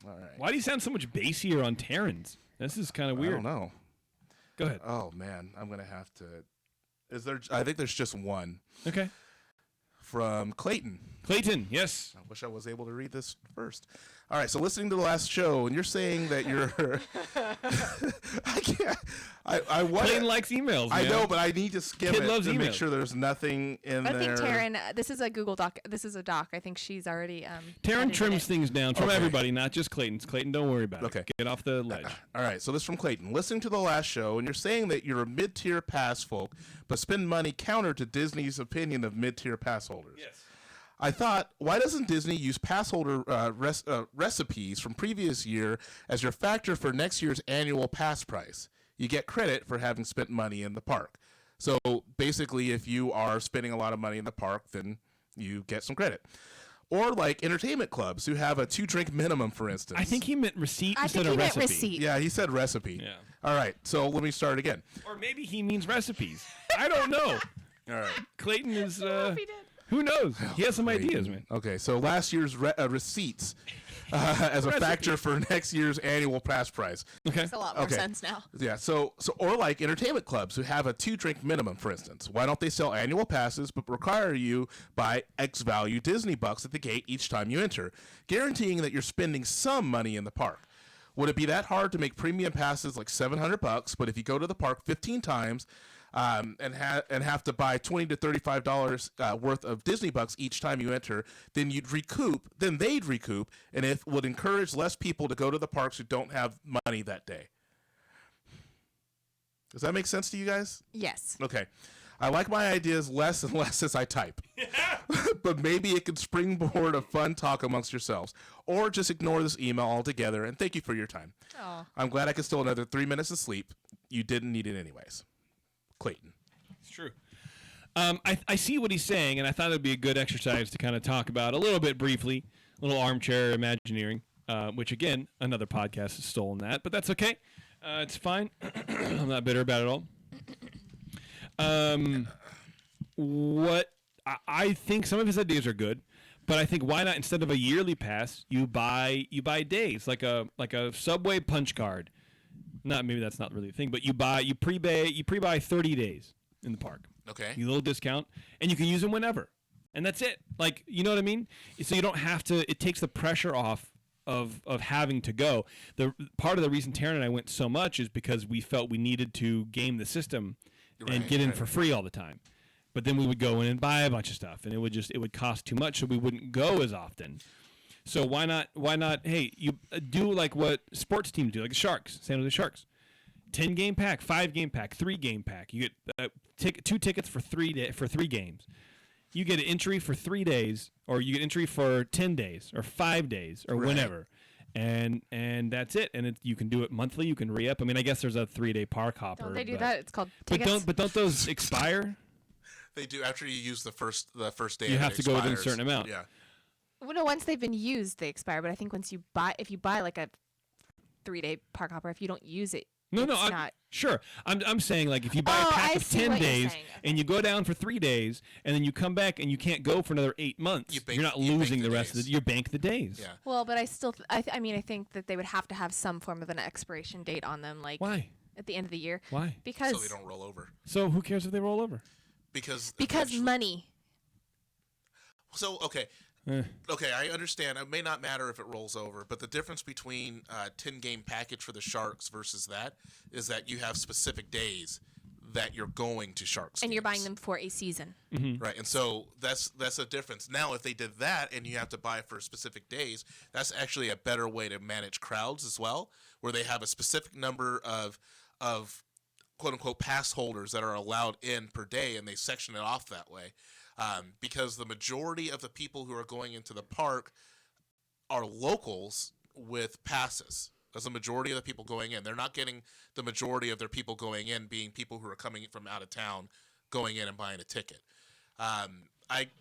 right. Why do you sound so much bassier on Terrence? This is kind of weird. I don't know. Go ahead. Oh, man. I'm going to have to Is there? I think there's just one Okay. from Clayton. Clayton, yes. I wish I was able to read this first. All right, so listening to the last show, and you're saying that you're. I can't. I want. Clayton likes emails. I man. know, but I need to skim Kid it loves to make emails. sure there's nothing in I there. think Taryn, this is a Google Doc. This is a doc. I think she's already. Taryn edited trims it. things down from Okay. everybody, not just Clayton's. Clayton, don't worry about Okay. it. Get off the ledge. All right, so this is from Clayton. Listening to the last show, and you're saying that you're a mid-tier pass folk, but spend money counter to Disney's opinion of mid-tier pass holders. Yes. I thought, why doesn't Disney use pass holder recipes from previous year as your factor for next year's annual pass price? You get credit for having spent money in the park. So basically, if you are spending a lot of money in the park, then you get some credit. Or like entertainment clubs who have a 2-drink minimum, for instance. I think he meant receipt I instead think he of meant recipe. receipt. Yeah, he said recipe. Yeah. All right, so let me start again. Or maybe he means recipes. I don't know. All right. Clayton is. He did. Who knows? He has some ideas, man. Okay, so last year's receipts as a factor for next year's annual pass price. Okay. Makes a lot more Okay. sense now. Yeah, so or like entertainment clubs who have a 2-drink minimum, for instance. Why don't they sell annual passes but require you buy X value Disney bucks at the gate each time you enter, guaranteeing that you're spending some money in the park? Would it be that hard to make premium passes like $700, but if you go to the park 15 times and have to buy $20 to $35 worth of Disney bucks each time you enter, then they'd recoup, and it would encourage less people to go to the parks who don't have money that day. Does that make sense to you guys? Yes. Okay. I like my ideas less and less as I type. But maybe it could springboard a fun talk amongst yourselves. Or just ignore this email altogether, and thank you for your time. Oh. I'm glad I could steal another 3 minutes of sleep. You didn't need it anyways. Clayton. It's true. I see what he's saying, and I thought it would be a good exercise to kind of talk about a little bit briefly, a little armchair imagineering, which, again, another podcast has stolen that, but that's okay. It's fine. I'm not bitter about it at all. What I think some of his ideas are good, but I think why not, instead of a yearly pass, you buy days, like a Subway punch card. Maybe that's not really a thing, but you pre-buy 30 days in the park. Okay. You get a little discount, and you can use them whenever, and that's it. Like, you know what I mean? So you don't have to. It takes the pressure off of having to go. The part of the reason Taryn and I went so much is because we felt we needed to game the system and get in for free all the time. But then we would go in and buy a bunch of stuff, and it would cost too much, so we wouldn't go as often. So why not? Hey, you do like what sports teams do, like the Sharks, San Jose Sharks. 10-game pack, 5-game pack, 3-game pack. You get 2 tickets for 3 games. You get an entry for 3 days, or you get entry for 10 days, or 5 days, or whenever, and that's it. And you can do it monthly. You can re-up. I mean, I guess there's a 3-day park hopper. Don't they do that? It's called tickets. But don't those expire? They do after you use the first day. You have it to go within a expires. certain amount. Yeah. Well, no, once they've been used, they expire. But I think if you buy like a 3-day park hopper, if you don't use it, No, it's I'm not. sure. I'm saying, like, if you buy a Oh, pack I of see 10 what you're days saying. and you go down for 3 days and then you come back and you can't go for another 8 months, you're not losing the rest of the. You bank the days. Yeah. Well, but I still, I think that they would have to have some form of an expiration date on them, like Why? at the end of the year. Why? Because So they don't roll over. So who cares if they roll over? Because money. So okay. Eh. Okay, I understand. It may not matter if it rolls over, but the difference between a 10-game package for the Sharks versus that is that you have specific days that you're going to Sharks And you're games. buying them for a season. Right, and so that's a difference. Now, if they did that and you have to buy for specific days, that's actually a better way to manage crowds as well, where they have a specific number of quote-unquote pass holders that are allowed in per day, and they section it off that way. Because the majority of the people who are going into the park are locals with passes. That's the majority of the people going in. They're not getting the majority of their people going in being people who are coming from out of town, going in and buying a ticket. I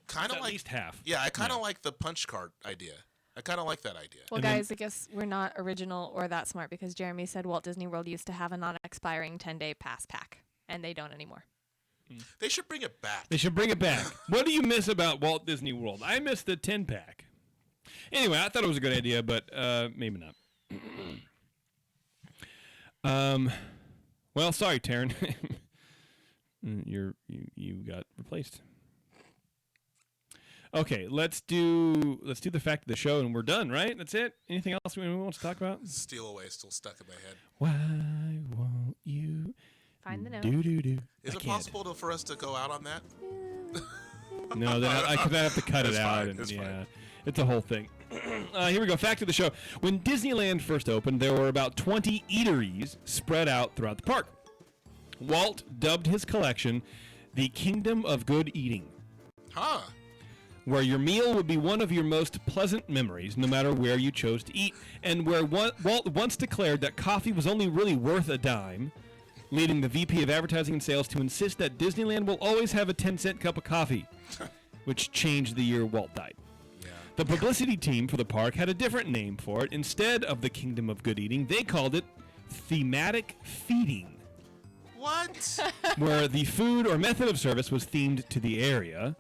kind of At like least half. Yeah, I kind of like the punch card idea. I kind of like that idea. Well, And then- guys, I guess we're not original or that smart because Jeremy said Walt Disney World used to have a non-expiring 10-day pass pack, and they don't anymore. They should bring it back. They should bring it back. What do you miss about Walt Disney World? I miss the 10-pack. Anyway, I thought it was a good idea, but maybe not. Well, sorry, Taryn. You got replaced. Okay, let's do the fact of the show, and we're done, right? That's it. Anything else we want to talk about? Steal Away still stuck in my head. Why won't you Find the note. do? Is it possible for us to go out on that? No, I could have to cut it out. Fine, it's fine. It's a whole thing. Here we go. Fact of the show. When Disneyland first opened, there were about 20 eateries spread out throughout the park. Walt dubbed his collection the Kingdom of Good Eating. Huh. Where your meal would be one of your most pleasant memories, no matter where you chose to eat, and where Walt once declared that coffee was only really worth a dime, leading the VP of Advertising and Sales to insist that Disneyland will always have a 10-cent cup of coffee, which changed the year Walt died. Yeah. The publicity team for the park had a different name for it. Instead of the Kingdom of Good Eating, they called it Thematic Feeding. What? Where the food or method of service was themed to the area.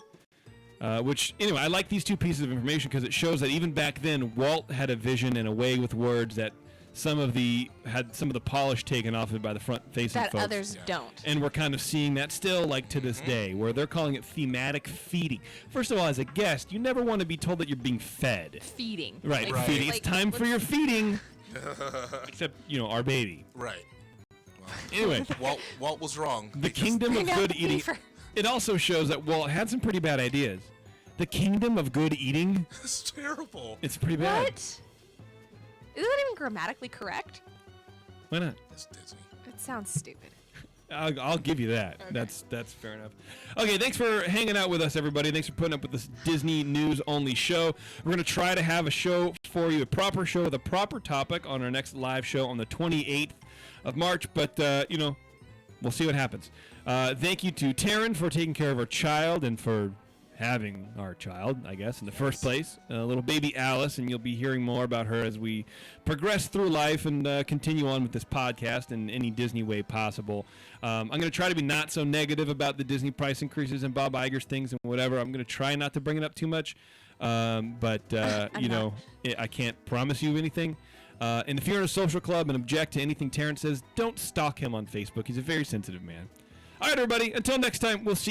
Which, anyway, I like these two pieces of information because it shows that even back then, Walt had a vision and a way with words that had some of the polish taken off it by the front-facing That folks. others don't. And we're kind of seeing that still, like, to this day, where they're calling it thematic feeding. First of all, as a guest, you never want to be told that you're being fed. Feeding. Right, Right. feeding. Like, It's time for your feeding. Except, our baby. Right. Well, Anyway, Walt was wrong. the Kingdom of Good Eating. It also shows that Walt had some pretty bad ideas. The Kingdom of Good Eating. It's terrible. It's pretty bad. What? Is that even grammatically correct? Why not? It's Disney. It sounds stupid. I'll give you that. Okay. That's fair enough. Okay, thanks for hanging out with us, everybody. Thanks for putting up with this Disney news only show. We're gonna try to have a show for you, a proper show with a proper topic on our next live show on the 28th of March. But we'll see what happens. Thank you to Taryn for taking care of our child and for having our child, I guess, in the first place. Little baby Alice, and you'll be hearing more about her as we progress through life and continue on with this podcast in any Disney way possible. I'm going to try to be not so negative about the Disney price increases and Bob Iger's things and whatever. I'm going to try not to bring it up too much, but I can't promise you anything. And if you're in a social club and object to anything Terrence says, don't stalk him on Facebook. He's a very sensitive man. All right, everybody. Until next time, we'll see